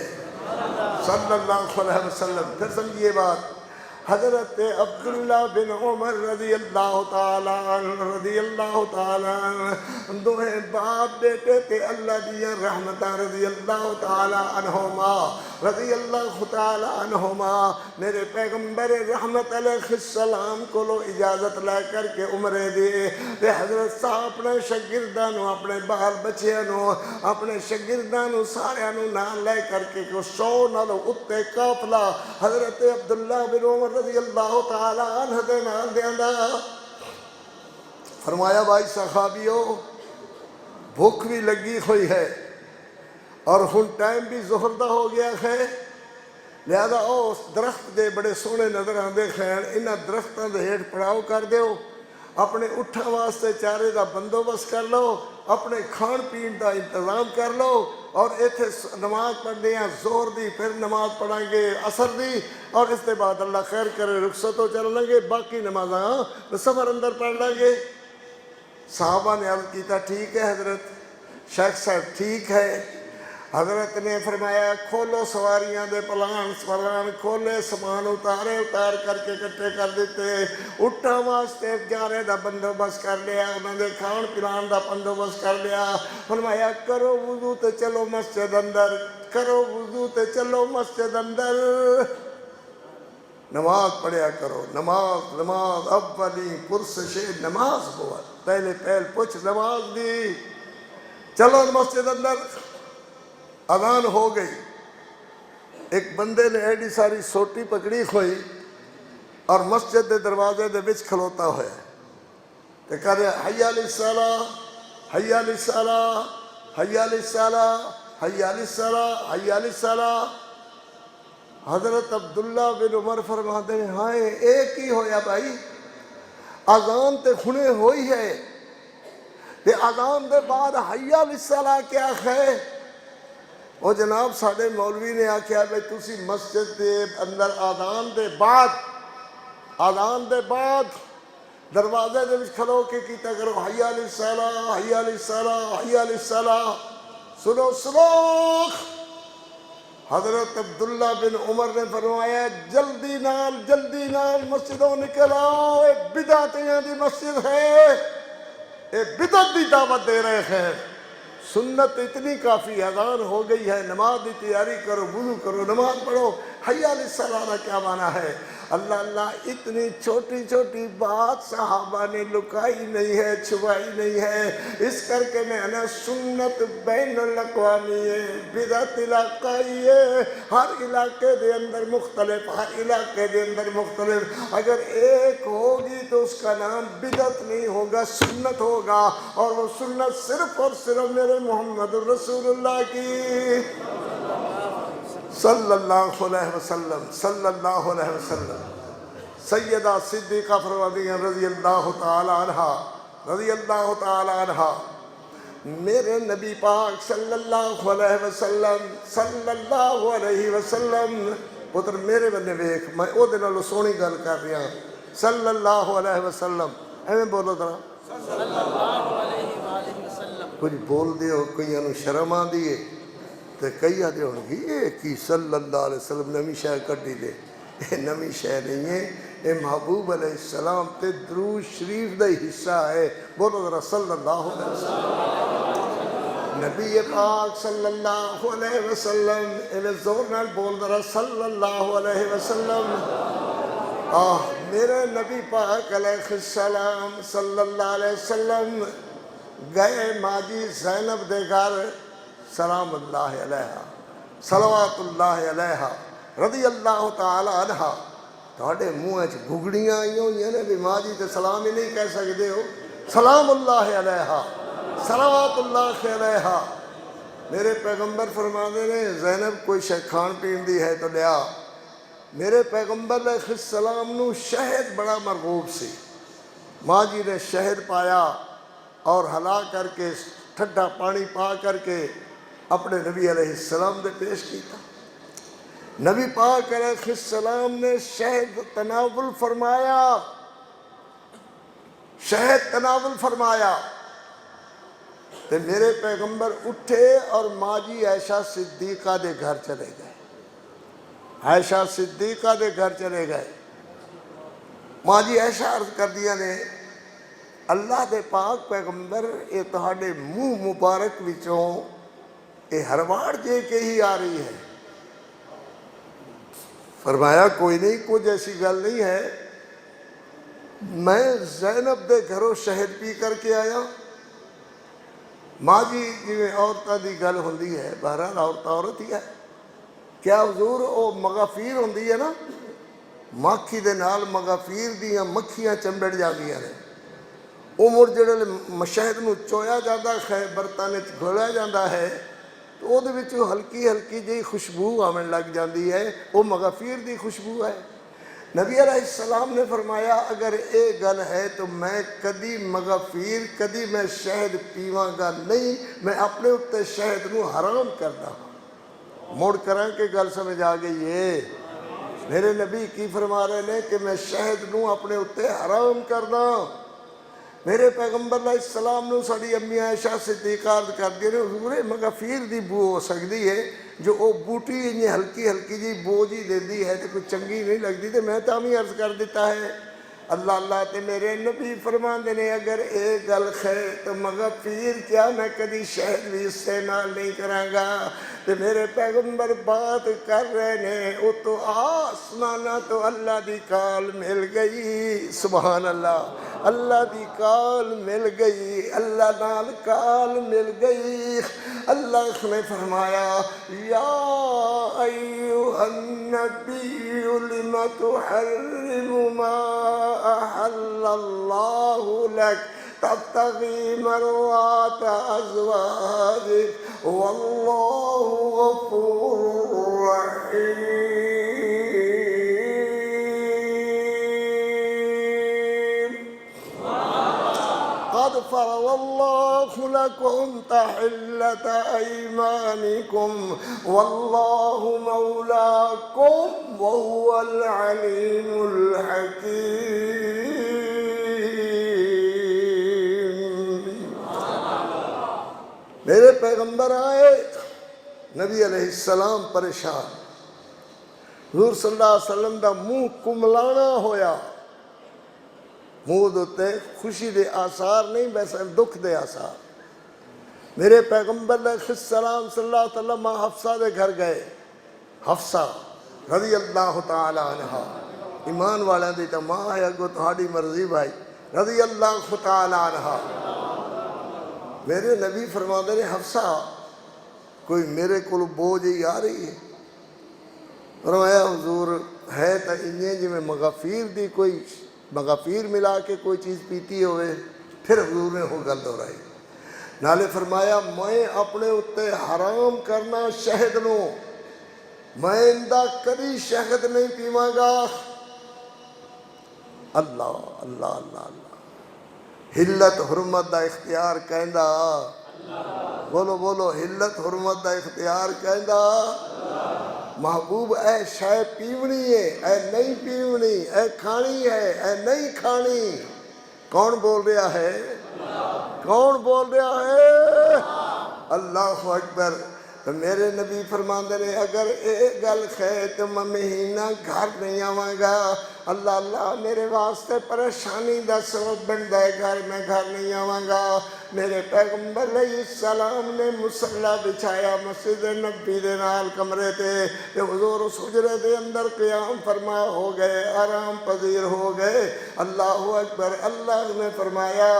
صلی اللہ علیہ وسلم۔ پھر سمجھیے بات، حضرت عبداللہ بن عمر رضی اللہ تعالیٰ عنہ دوہیں باپ بیٹے تھے، اللہ دیا رحمتہ رضی اللہ تعالیٰ عنہما میرے پیغمبر رحمت علیہ السلام کو لو اجازت لے کر کے عمرے دے تے حضرت صاحب اپنے شاگردانوں، اپنے بال بچیانوں، اپنے شاگردانوں ساریانوں نال لے کر کے 100 نالوں اتے قافلہ حضرت عبداللہ بن عمر رضی اللہ تعالیٰ عنہ دے نال دیاندہ۔ فرمایا بھائی صحابیوں، بھوک بھی لگی ہوئی ہے اور ہن ٹائم بھی ظہر دا ہو گیا ہے، لہذا اس درخت دے بڑے سونے نظر آندے خیر انہاں درختاں دے ہیٹھ پڑاؤ کر دیو، اپنے اٹھا واسطے چارے دا بندوبست کر لو، اپنے کھان پین کا انتظام کر لو اور ایتھے نماز پڑھنے ہیں زور دی، پھر نماز پڑھیں گے عصر دی، اور اس کے بعد اللہ خیر کرے رخصت ہو چل لیں گے، باقی نمازاں سفر اندر پڑھ لیں گے۔ صحابہ نے عرض کیتا ٹھیک ہے حضرت، شیخ صاحب ٹھیک ہے۔ حضرت نے فرمایا کھولو سواریاں دے پلان کھولے، سامان اتار کر کے کٹھے کر دیتے، اٹھاں واسطے جانے دا بندوبست کر لیا، انہوں نے کھان پلان دا بندوبست کر لیا۔ فرمایا کرو وضو تے چلو مسجد اندر، کرو وضو تے چلو مسجد اندر، نماز پڑھیا کرو۔ نماز اولی پرسش نماز ہوا، پہلے پوچھ نماز دی، چلو مسجد اندر۔ اذان ہو گئی، ایک بندے نے ایڈی ساری سوٹی پکڑی ہوئی اور مسجد دے دروازے دے وچ کھلوتا ہویا تے کہہ رہا حی علی الصلاۃ، حی علی الصلاۃ، حی علی الصلاۃ، حی علی الصلاۃ، حی علی الصلاۃ۔ حضرت عبداللہ بن عمر فرماتے ہیں ہائے ایک ہی ہویا بھائی، اذان تے کھنے ہوئی ہے تے اذان دے بعد حی علی الصلاۃ کیا ہے؟ وہ جناب ساڑھے مولوی نے آکھیا بھئی تسی مسجد دے اندر آذان دے بعد دروازے دے وچ کھلو کے کیتا کرو حی علی الصلاۃ، حی علی الصلاۃ، حی علی الصلاۃ، سنو سلوک۔ حضرت عبداللہ بن عمر نے فرمایا جلدی نال مسجدوں نکل آؤ، اے بدعتیاں دی مسجد ہے، اے بدعت دی دعوت دے رہے ہیں۔ سنت اتنی کافی، اذان ہو گئی ہے، نماز کی تیاری کرو، وضو کرو، نماز پڑھو۔ حی علی الصلاۃ کیا معنی ہے؟ اللہ اتنی چھوٹی چھوٹی بات صحابہ نے لکائی نہیں ہے، چھپائی نہیں ہے، اس کر کے میں نے سنت بین الاقوامی ہے، بدعت علاقائی ہے، ہر علاقے دے اندر مختلف، ہر علاقے دے اندر مختلف۔ اگر ایک ہوگی تو اس کا نام بدعت نہیں ہوگا، سنت ہوگا، اور وہ سنت صرف اور صرف میرے محمد الرسول اللہ کی صلی اللہ علیہ وسلم، صلی اللہ علیہ وسلم۔ سیدہ صدیقہ فرماتی ہیں رضی اللہ تعالی عنہ، رضی اللہ تعالی عنہ، میرے نبی پاک صلی اللہ علیہ وسلم، صلی اللہ علیہ وسلم، پتر میرے بنے ویکھ، میں او دے نالوں سونی گل کر رہا ہوں، صلی اللہ علیہ وسلم، ایویں بولو ذرا صلی اللہ علیہ وآلہ وسلم۔ کچھ بول دیو، کئیاں نوں شرم آندی ہے تے کئی آدھے ہوں گی یہ کی صلی اللہ علیہ وسلم نمی شے کڈی دے، یہ نمی شے نہیں ہے، یہ محبوب علیہ السلام تے درود شریف دا حصہ ہے۔ بولو ذرا صلی اللہ علیہ وسلم۔ نبی پاک صلی اللہ علیہ وسلم، ایویں زور نال بول ذرا صلی اللہ علیہ وسلم۔ میرے نبی پاک علیہ السلام صلی اللہ علیہ وسلم گئے ماجی زینب دے گھر، سلام اللہ علیہ، صلوات اللہ علیہ، رضی اللہ تعالی عنہ۔ تھوڑے منہ گھگڑیاں آئی ہوئی ہیں بھی ماں جی تے سلام ہی نہیں کہہ سکتے ہو، سلام اللہ علیہ، صلوات اللہ علیہ۔ میرے پیغمبر فرماتے ہیں زینب کوئی شے کھان پین دی ہے تو لیا۔ میرے پیغمبر علیہ السلام نو شہد بڑا مرغوب سی، ماں جی نے شہد پایا اور ہلا کر کے ٹھنڈا پانی پا کر کے اپنے نبی علیہ السلام نے پیش کیتا۔ نبی پاک علیہ السلام نے شہد تناول فرمایا، شہد تناول فرمایا تو میرے پیغمبر اٹھے اور ماں جی عائشہ صدیقہ دے گھر چلے گئے، عائشہ صدیقہ دے گھر چلے گئے۔ ماں جی عائشہ عرض کر دیا نے اللہ دے پاک پیغمبر اے تہاڈے منہ مبارک وچوں اے ہرواڑ جے کے ہی آ رہی ہے۔ فرمایا کوئی نہیں، کچھ ایسی گل نہیں ہے، میں زینب دے گھروں شہد پی کر کے آیا۔ ماں جی جویں عورتاں دی گل ہوندی ہے، بہرحال عورت ہی ہے، کیا حضور او مغافیر ہوندی ہے نا، مکھی دے نال مغافیر دیاں مکھیاں چمبڑ جاندیاں نے، وہ مڑ جڑے شہد نو چویا جاتا ہے، برتن وچ گھولیا جاتا ہے تو وہ دے وچوں ہلکی ہلکی جی خوشبو آمن لگ جاندی ہے، وہ مغافیر دی خوشبو ہے۔ نبی علیہ السلام نے فرمایا اگر یہ گل ہے تو میں کدی مغفیر کدی میں شہد پیواں گا نہیں، میں اپنے اتنے شہد نو حرام کردا مڑ کراں کہ گل سمجھ آ گئی ہے؟ میرے نبی کی فرما رہے ہیں کہ میں شہد نو اپنے اتنے حرام کردا۔ میرے پیغمبر علیہ السلام نے ساری امی عائشہ صدیقہ عرض کر دی نے حضور مغفیر دی بو ہو سکتی ہے جو او بوٹی انہیں ہلکی ہلکی جی بو جی دیندی ہے تو کوئی چنگی نہیں لگتی، تو میں تامی عرض کر دیتا ہے۔ اللہ اللہ تے میرے نبی فرماندے نے اگر اے گل ہے تو مغفیر کیا میں کدی شہد بھی استعمال نہیں کراں گا۔ تے میرے پیغمبر بات کر رہے نے او تو آسمانہ تو اللہ دی کال مل گئی، سبحان اللہ، اللہ دی کال مل گئی، اللہ نال کال مل گئی۔ اللہ نے فرمایا یا ایوہ النبی لم تحرم ما احل اللہ لک تبتغی مرضات ازواجک واللہ غفور رحیم۔ قد فرض الله لكم تحلة أيمانكم والله مولاكم وهو العليم الحكيم۔ میرے پیغمبر آئے، نبی علیہ السلام پریشان، حضور صلی اللہ علیہ وسلم دا منہ کملانا ہویا، منہ دوتے خوشی دے آثار نہیں ویسے دکھ دے آثار۔ میرے پیغمبر علیہ السلام صلی اللہ علیہ وسلم حفصہ دے گھر گئے، حفصہ رضی اللہ تعالی عنہ، ایمان والے دی تا ماں ہے اگو تہاڈی مرضی بھائی، رضی اللہ تعالی عنہ۔ میرے نبی فرماندے نے حفصہ کوئی میرے کول بوجھ ہی آ رہی ہے؟ فرمایا حضور ہے تا انہیں جی میں مغفیر دی کوئی مغفیر ملا کے کوئی چیز پیتی ہوئے، پھر حضور نے وہ گل دہرائی۔ نالے فرمایا میں اپنے اتنے حرام کرنا شہد نو، میں اندہ کبھی شہد نہیں پیواں گا۔ اللہ اللہ اللہ اللہ، حلت حرمت دا اختیار کہندا، بولو بولو، حلت حرمت دا اختیار کہندا۔ محبوب اے شے پیونی ہے، اے نہیں پیونی، اے کھانی ہے، اے نہیں کھانی، کون بول رہا ہے؟ کون بول رہا ہے؟ اللہ اکبر۔ تو میرے نبی فرماندے نے اگر اے گل ہے تو میں مہینہ گھر نہیں آواں گا۔ اللہ اللہ میرے واسطے پریشانی دا سبب بندا ہے، گھر نہیں آواں گا۔ میرے پیغمبر علیہ السلام نے مصلی بچھایا مسجد نبی دے نال کمرے تے، کہ حضور اس حجرے دے اندر قیام فرما ہو گئے، آرام پذیر ہو گئے۔ اللہ اکبر۔ اللہ نے فرمایا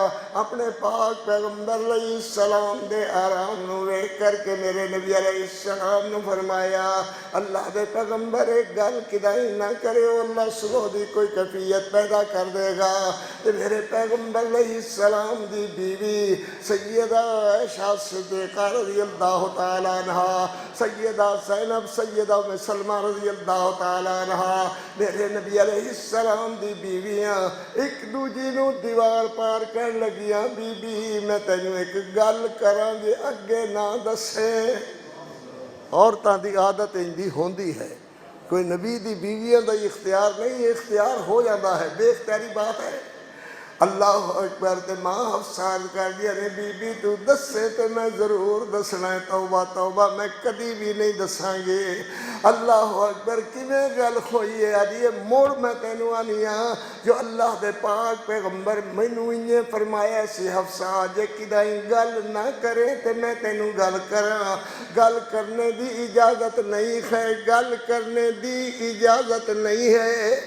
اپنے پاک پیغمبر علیہ السلام دے آرام نو دیکھ کر کے میرے نبی علیہ السلام نے فرمایا اللہ دے پیغمبر ایک گل کدائی نہ کرے، اللہ صبح دی کوئی کیفیت پیدا کر دے گا۔ تے میرے پیغمبر علیہ السلام دی بیوی سیدہ عائشہ صدیقہ رضی اللہ تعالیٰ عنہ، سیدہ زینب، سیدہ ام سلمہ رضی اللہ تعالیٰ عنہ، میرے نبی علیہ السلام دی بیویاں ایک دوجی نو دیوار پار کر لگیاں، بی بی میں تینوں ایک گل کراں جے اگے نہ دسے۔ عورتاں دی عادت اندی ہوندی ہے، کوئی نبی دی بیویاں دا اختیار نہیں، یہ اختیار ہو جاتا ہے، بے اختیاری بات ہے۔ اللہ اکبر۔ تے ماں حفصہ کر دیا نے بی بی تو دسے تے میں ضرور دسنا ہے، توبہ توبہ میں کدی بھی نہیں دساں گے۔ اللہ اکبر۔ کیویں گل ہوئی ہے؟ آدھی موڑ میں تینوں آنیاں جو اللہ دے پاک پیغمبر مینوں انہیں فرمایا سی حفصہ جے کدائیں گل نہ کرے تے میں تینوں گل کراں، گل کرنے دی اجازت نہیں ہے، گل کرنے دی اجازت نہیں ہے۔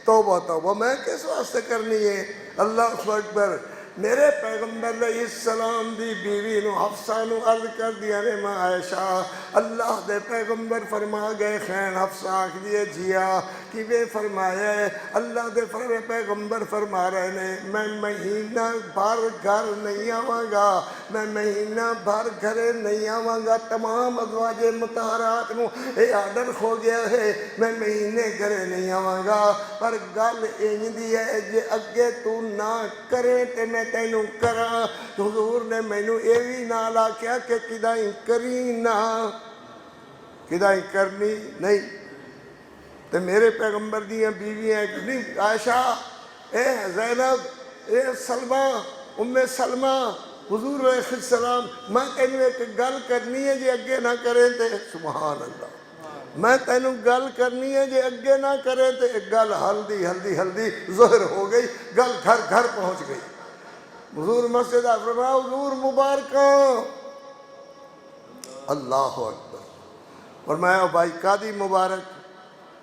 توبہ توبہ میں کس واسطے کرنی ہے؟ اللہ اکبر۔ میرے پیغمبر علیہ السلام دی بیوی نو حفصہ نو عرض کر دیا نے ماں عائشہ اللہ دے پیغمبر فرما گئے خین حفصہ آکھ دیے جیا کہ وہ فرمایا ہے اللہ دے پیغمبر فرما رہے نے میں مہینہ بھر گھر نہیں آواں گا میں مہینہ بھر گھرے نہیں آواں گا تمام ازواج مطہرات نو اے آرڈر ہو گیا ہے میں مہینے گھرے نہیں آواں گا پر گل انج دی ہے جے اگے تو نہ کرے تے میں تینوں کراں حضور نے مینوں اے وی نال آکھیا کہ کدائیں کری نہ کدائیں کرنی نہیں تے میرے پیغمبر دیاں بیویاں نہیں عائشہ اے زینب اے سلمہ ام سلمہ حضور علیہ السلام میں تینوں ایک گل کرنی ہے جے اگے نہ کرے تے سبحان اللہ میں تینوں گل کرنی ہے جے اگے نہ کرے تے ایک گل ہلدی ہلدی ہلدی ظاہر ہو گئی گل گھر گھر پہنچ گئی حضور مسجد فرمایا حضور مبارکاں اللہ اکبر فرمایا بھائی قاضی مبارک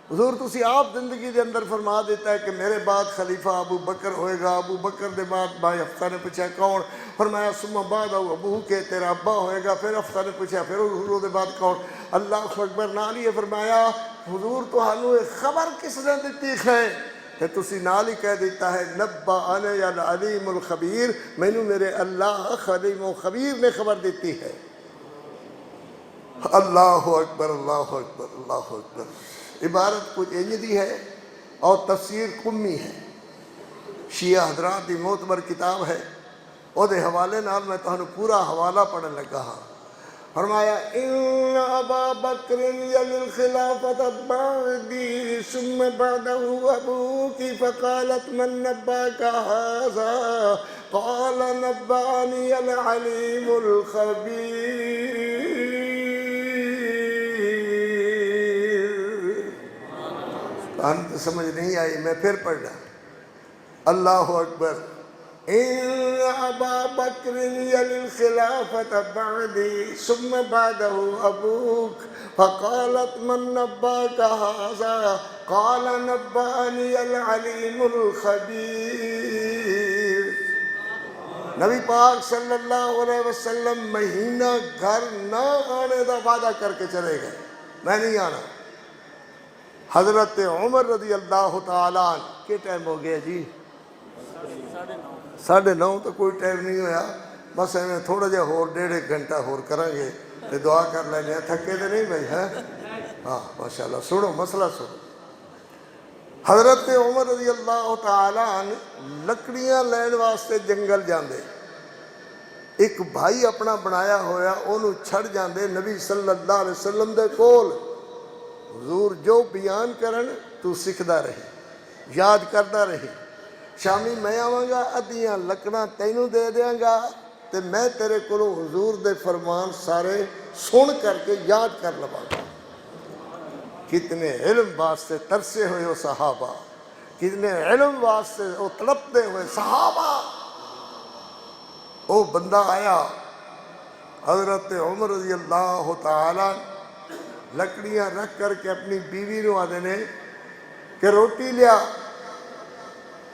حضور تسی آپ زندگی دے اندر فرما دیتا ہے کہ میرے بعد خلیفہ ابو بکر ہوئے گا ابو بکر دے بعد بھائی حفصہ نے پوچھا کون فرمایا ثم بعد ابو کے تیرا ابا ہوئے گا پھر حفصہ نے پوچھا پھر حضور دے بعد کون اللہ اکبر نال ہی فرمایا حضور تو ہانوں ایک خبر کس نے دیتی ہے کہ تسی نال ہی کہہ دیتا ہے نبأنی العلیم الخبیر مینوں میرے اللہ علیم و خبیر نے خبر دیتی ہے اللہ اکبر اللہ اکبر اللہ اکبر عبارت کچھ انج دی ہے اور تفسیر قمی ہے شیعہ حضرات دی معتبر کتاب ہے او دے حوالے نال میں تہانوں پورا حوالہ پڑھن لگا ہاں فرمایا ان ابا بکر یلی الخلافت بعدی ثم بعده ابوکی فقالت من نباک هذا قال نبانی العلیم الخبیر تو سمجھ نہیں آئی میں پھر پڑھنا اللہ اکبر ان ابا بکر یلی الخلافت بعدی ثم بعده ابوک فقالت من نباک هذا قال نبانی العلیم الخبیر نبی پاک صلی اللہ علیہ وسلم مہینہ گھر نہ آنے دا وعدہ کر کے چلے گئے میں نہیں آنا حضرت عمر رضی اللہ تعالیٰ کے ٹائم ہو گیا جی 9:30 تو کوئی ٹائم نہیں ہویا بس ایویں تھوڑا جہا ہور 1.5 گھنٹہ ہور کریں گے تو دعا کر لینے ہیں تھکے تو نہیں بھائی ہے ہاں ماشاءاللہ سنو مسئلہ سنو حضرت عمر رضی اللہ تعالیٰ لکڑیاں لین واسطے جنگل جاندے ایک بھائی اپنا بنایا ہویا انہوں چھڑ جاندے نبی صلی اللہ علیہ وسلم دے کول حضور جو بیان کرن تو سکھدا رہی یاد کردا رہی شامی میں آواں گا ادیاں لکڑاں تینوں دے دیاں گا تے میں تیرے کولوں حضور دے فرمان سارے سن کر کے یاد کر لواں گا کتنے علم واسطے ترسے ہوئے وہ صحابہ کتنے علم واسطے وہ تڑپتے ہوئے صحابہ وہ بندہ آیا حضرت عمر رضی اللہ تعالیٰ لکڑیاں رکھ کر کے اپنی بیوی نو آدھے نے کہ روٹی لیا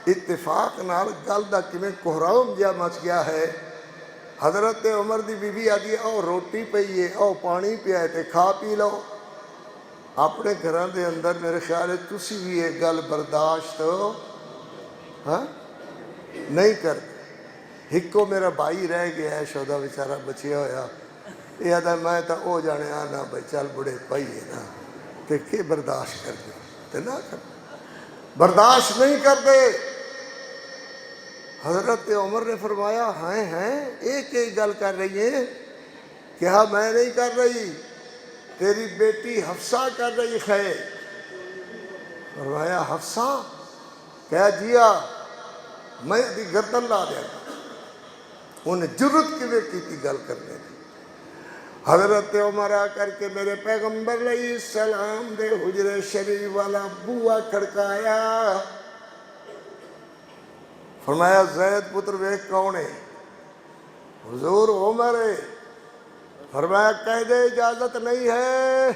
اتفاق نال گل دا کیویں کوہرام جہا مچ گیا ہے حضرت عمر دی بیوی آدھی او روٹی پئی ہے او پانی پیا ہے تے کھا پی لو اپنے گھراں دے اندر میرے خیال ہے تسی بھی یہ گل برداشت ہاں نہیں کرتے ہکو میرا بھائی رہ گیا ہے شودا بیچارہ بچیا ہویا یہ آدھا میں تو او جانے آنا بھائی چل بڑے پائی ہے نا تے کہ برداشت کر دے تے نہ کر برداشت نہیں کرتے حضرت عمر نے فرمایا ہیں ایک ایک گل کر رہی ہے کہ ہاں میں نہیں کر رہی تیری بیٹی حفصہ کر رہی ہے فرمایا حفصہ کہا جیا میں دی گردن لا دیا انہیں جرت کی تھی گل کرنے دی حضرت عمر آ کر کے میرے پیغمبر علیہ السلام دے حجرے شریف والا بوا کھڑکایا فرمایا زید پتر ویکھ کون ہے حضور عمر ہے فرمایا کہہ دے اجازت نہیں ہے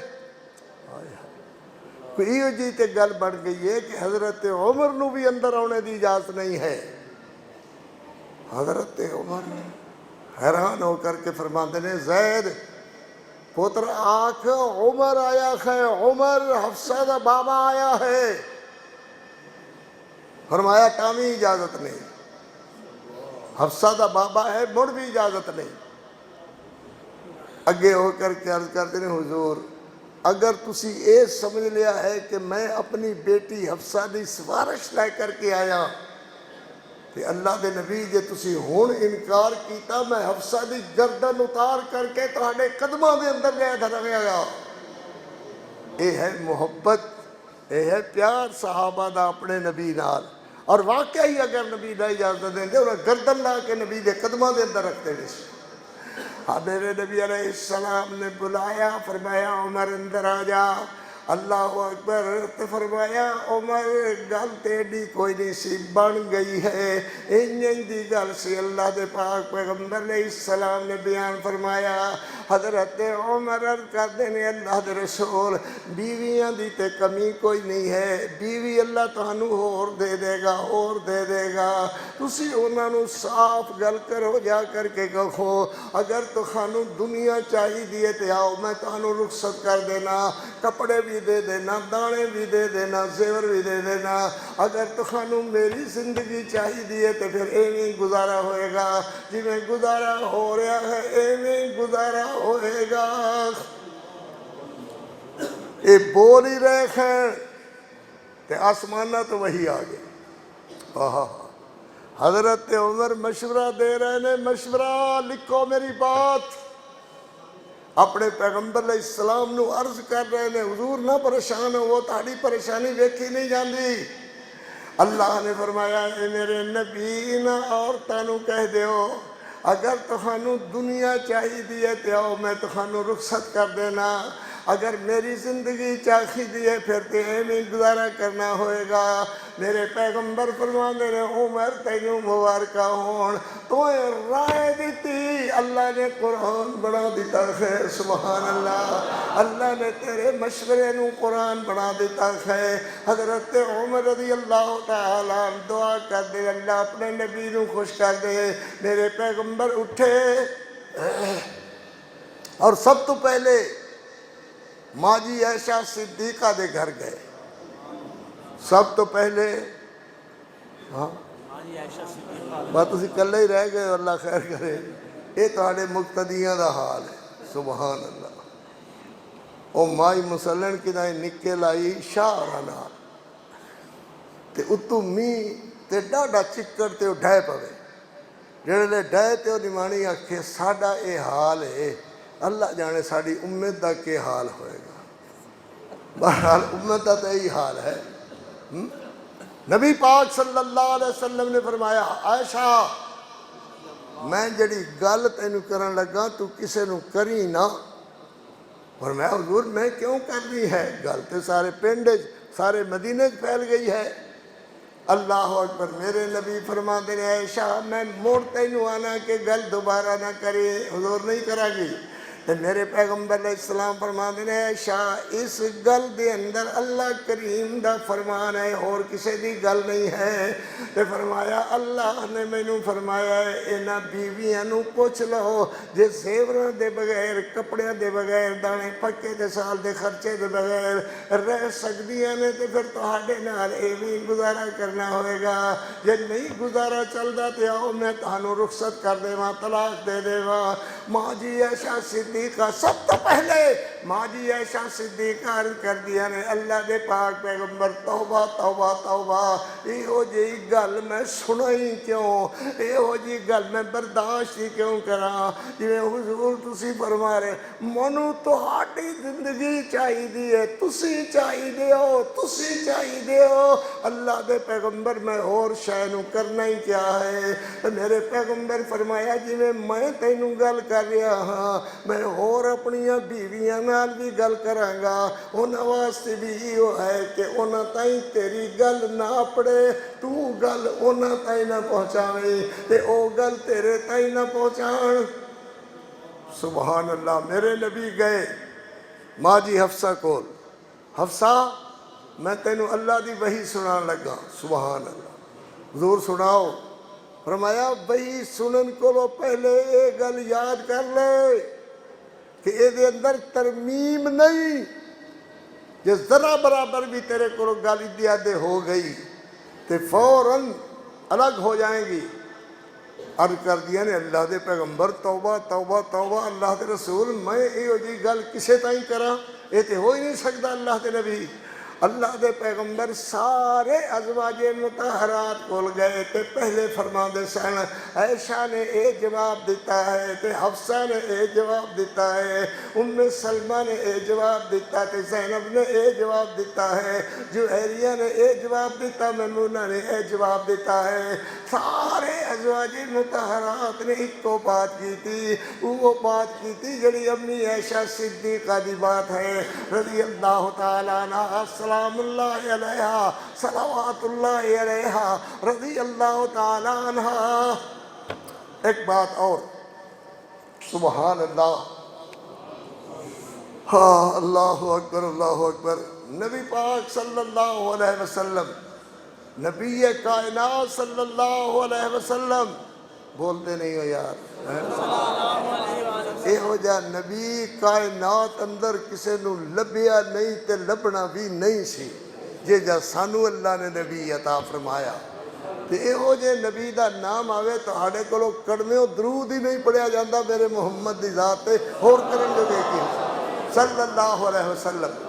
کوئی جی تے گل بڑھ گئی ہے کہ حضرت عمر نو بھی اندر آنے دی اجازت نہیں ہے حضرت عمر حیران ہو کر کے فرماتے ہیں زید پتر آنکھ عمر آیا ہے، عمر حفصہ دا بابا آیا ہے۔ فرمایا تامی اجازت نہیں، حفصہ دا بابا ہے مڑ بھی اجازت نہیں۔ اگے ہو کر کے عرض کرتے ہیں حضور اگر تسی اے سمجھ لیا ہے کہ میں اپنی بیٹی حفصہ دی سفارش لے کر کے آیا کہ اللہ دے نبی جے تسی ہون انکار کیتا میں حفصہ دی گردن اتار کر کے تہاڈے قدماں دے اندر لے دھریا گا۔ اے ہے محبت، اے ہے پیار صحابہ دا اپنے نبی نال، اور واقعی اگر نبی دا اجازت دیں دے انہیں گردن لا کے نبی دے قدماں دے اندر رکھتے ہیں۔ ہاں میرے نبی علیہ السلام نے بلایا، فرمایا عمر اندر آ جا، اللہ اکبر، تو فرمایا عمر گل تیڈی کوئی نہیں سی بن گئی ہے، انجن دی گل سی۔ اللہ دے پاک پیغمبر علیہ السلام نے بیان فرمایا، حضرت عمر عرض کر دینے اللہ دے رسول بیویاں دی تے کمی کوئی نہیں ہے، بیوی اللہ تانوں اور دے دے گا، اور دے دے گا، تسی انہاں نوں صاف گل کرو جا کر کے کہو اگر تو خانوں دنیا چاہی دیے تے آؤ میں تانوں رخصت کر دینا، کپڑے بھی دے دینا، دانے بھی دے دینا، زیور بھی دے دینا، اگر تو خانوں میری زندگی چاہی دیے تو پھر ایویں گزارا ہوئے گا، جی میں گزارا ہو رہا ہے ایویں گزارا ہوئے گا۔ اے بول ہی رہے ہیں کہ آسمانہ تو وہی آگے۔ حضرت عمر مشورہ دے رہے ہیں، مشورہ لکھو میری بات، اپنے پیغمبر علیہ السلام نو عرض کر رہے ہیں حضور نہ پریشان ہو، وہ تاڑی پریشانی ویکھی نہیں جاندی۔ اللہ نے فرمایا اے میرے نبی نہ عورتاں نو کہہ دیو اگر تخانو دنیا چاہی دیے تے آؤ میں تخانو رخصت کر دینا، اگر میری زندگی چاہی دیے پھر تے ایمیں گزارا کرنا ہوئے گا۔ میرے پیغمبر فرماندے نے عمر تینوں مبارکہ ہون، تو رائے دیتی اللہ نے قرآن بنا دیتا ہے، سبحان اللہ، اللہ نے تیرے مشورے نو قرآن بنا دیتا ہے۔ حضرت عمر رضی اللہ تعالیٰ دعا کر دے اللہ اپنے نبی نو خوش کر دے۔ میرے پیغمبر اٹھے اور سب تو پہلے ماں جی عائشہ صدیقہ دے گھر گئے، سب تو پہلے ہاں بات اسی کلے ہی رہ گئے، اللہ خیر کرے، یہ تہاڈے مقتدیاں دا حال ہے، سبحان اللہ۔ او مائی مسلن کی دائیں نکے لائی شاہ نال تے اتو می تے ڈاڈا چکر تے ڈھائے پوے، جڑے لے ڈھائے تے نمانی آکھے ساڈا اے حال ہے، اللہ جانے ساڑی امت دا کے حال ہوئے گا۔ بہرحال امت دا تے ہی حال ہے۔ نبی پاک صلی اللہ علیہ وسلم نے فرمایا عائشہ میں جڑی گل تینوں کرن لگا تو کسے نو کری نہ، فرمایا حضور میں کیوں کرنی ہے، گل تے سارے پنڈ سارے مدینے پھیل گئی ہے۔ اللہ اکبر، میرے نبی فرماتے ہیں عائشہ میں موڑ تینوں آنا کہ گل دوبارہ نہ کرے، حضور نہیں کرا گی۔ میرے پیغمبر علیہ السلام فرماتے ہیں عائشہ اس گل دے اندر اللہ کریم دا فرمان ہے اور کسی دی گل نہیں ہے۔ تے فرمایا اللہ نے مینوں فرمایا ہے انہاں بیویاں نو پوچھ لو جے زیوراں دے بغیر، کپڑیاں دے بغیر، دانے پکے دے سال دے خرچے دے بغیر رہ سکدیاں نے تے پھر تہاڈے نال ایویں گزارا کرنا ہوئے گا، جے نہیں گزارا چلدا تے آؤ میں تہانوں رخصت کر دیواں، طلاق دے دیواں۔ ماں جی عائشہ صدیقہ سب تو پہلے ماں جی عائشہ صدیقہ عرض کر دیا نے اللہ دے پاک پیغمبر توبہ توبہ توبہ، ایہو جی گل میں سنائی کیوں، ایہو جی گل میں برداشت ہی کیوں کراں، جویں حضور تسی فرما رہے منو تہاڈی زندگی چاہی دی ہے، تسی چاہی دیو، تسی چاہی دیو، اللہ دے پیغمبر میں اور شے نو کرنا ہی کیا ہے۔ میرے پیغمبر فرمایا جویں میں تینوں گل کر رہا ہاں میں اور اپنیاں بیویاں نال بھی گل کراں گا، انہاں واسطے بھی یہ ہے کہ انہاں تائیں تیری گل نہ پڑے، تو گل انہاں تائیں نہ پہنچاویں تے او گل تیرے تائیں نہ پہنچان۔ سبحان اللہ۔ میرے نبی گئے ماں جی حفصہ کول، حفصہ میں تینوں اللہ دی وحی سنان لگا، سبحان اللہ، حضور سناؤ۔ فرمایا وہی سنن کو پہلے یہ گل یاد کر لے کہ یہ اندر ترمیم نہیں، جے ذرا برابر بھی تیرے کو گل ادے ہو گئی تو فوراً الگ ہو جائیں گی۔ عرض کر دیا نے اللہ دے پیغمبر توبہ توبہ توبہ، اللہ دے رسول میں یہ جی گل کسے تائیں کرا، یہ تو ہو ہی نہیں سکتا۔ اللہ دے نبی اللہ دے پیغمبر سارے ازواج مطہرات کول گئے تے پہلے فرما دے سن، عائشہ نے اے جواب دیتا ہے تے حفصہ نے اے جواب دیتا ہے، ام سلمہ نے اے جواب دیتا تے زینب نے اے جواب دیتا ہے، جوہریہ نے اے جواب دیتا، میمونہ نے اے جواب دیتا ہے۔ سارے ازواج مطہرات نے ایک کو بات کی تھی، وہ بات کی تھی جڑی امی عائشہ صدیقہ دی بات ہے رضی اللہ تعالیٰ عنہ، سلام اللہ علیہا، صلوات اللہ علیہا، رضی اللہ تعالیٰ عنہ۔ ایک بات اور، سبحان اللہ، ہاں، اللہ اکبر اللہ اکبر۔ نبی پاک صلی اللہ علیہ وسلم، نبی کائنات صلی اللہ علیہ وسلم، بولتے نہیں ہو یار، اے ہو جا نبی کائنات اندر کسے نو لبیا نہیں تے لبنا بھی نہیں سی، جے جا سانو اللہ نے نبی عطا فرمایا۔ تے اے ہو جے نبی دا نام آوے تو ہاڑے کولو کڑمے درود ہی نہیں پڑھیا جاندہ میرے محمد دی ذات تے، اور کرن جو دیکھی صلی اللہ علیہ وسلم۔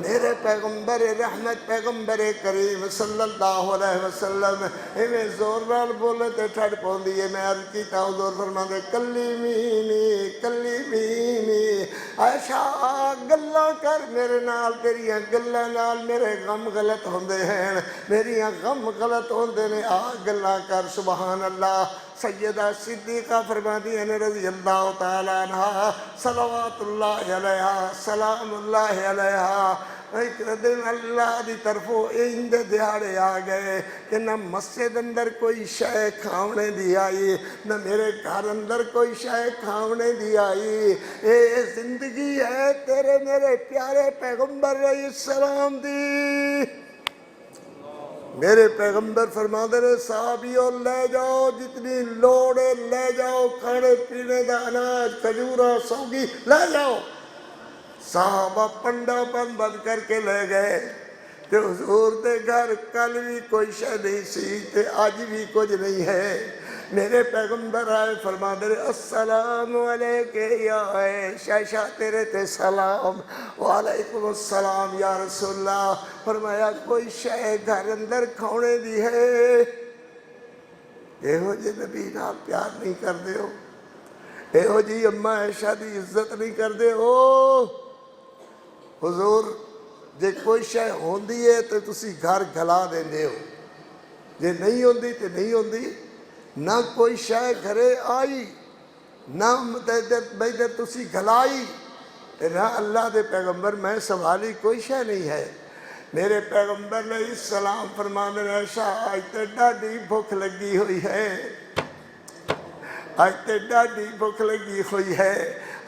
میرے پیغمبر رحمت پیغمبر کریم صلی اللہ علیہ وسلم ایویں زور نال بولے تے ٹھڑ پوندی ہے۔ میں عرض کیتا حضور فرماندے کلیمینی کلیمینی، عائشہ گلاں کر میرے نال، تیریاں گلاں نال میرے غم غلط ہوندے ہیں، میریاں غم غلط ہوندے نے، آ گلاں کر۔ سبحان اللہ۔ سیدہ صدیقہ فرماتی ہیں رضی اللہ تعالیٰ عنہ، صلوات اللہ علیہا، سلام اللہ علیہا، ایک دن اللہ دی طرفوں اندے دیہاڑے آ گئے کہ نہ مسجد اندر کوئی شے کھاونے دی آئی، نہ میرے گھر اندر کوئی شے کھاونے دی آئی، اے زندگی ہے تیرے میرے پیارے پیغمبر علیہ السلام دی۔ میرے پیغمبر فرماتے رہے صحابیوں لے جاؤ جتنی لوڑے، لے جاؤ کھانے پینے دا اناج، کھجورا سوگی لے جاؤ۔ صحابہ پنڈا بند کر کے لے گئے تے حضور دے گھر کل بھی کوئی شے نہیں سی تے آج بھی کچھ نہیں ہے۔ میرے پیغمبر آئے فرماتے رہے السلام علیکہ یا عائشہ، تیرے تے سلام۔ وعلیکم السلام یا رسول اللہ۔ فرمایا کوئی شے گھر اندر کھونے دی ہے؟ اے ہو جی نبی نال پیار نہیں کر دے ہو، اے ہو جی اماں عائشہ دی عزت نہیں کر دے ہو۔ حضور جے کوئی شے ہوندی ہے تو تسی گھر گھلا دیندے ہو، جے نہیں ہوندی تو نہیں ہوندی۔ نہ کوئی شے گھرے آئی، نہ بیدر تسی گھلائی، نہ اللہ دے پیغمبر میں سنبھالی کوئی شے نہیں ہے۔ میرے پیغمبر نے السلام فرمانے عائشہ آج تے ڈاڈی بھوک لگی ہوئی ہے، آج تے ڈاڈی بھوک لگی ہوئی ہے۔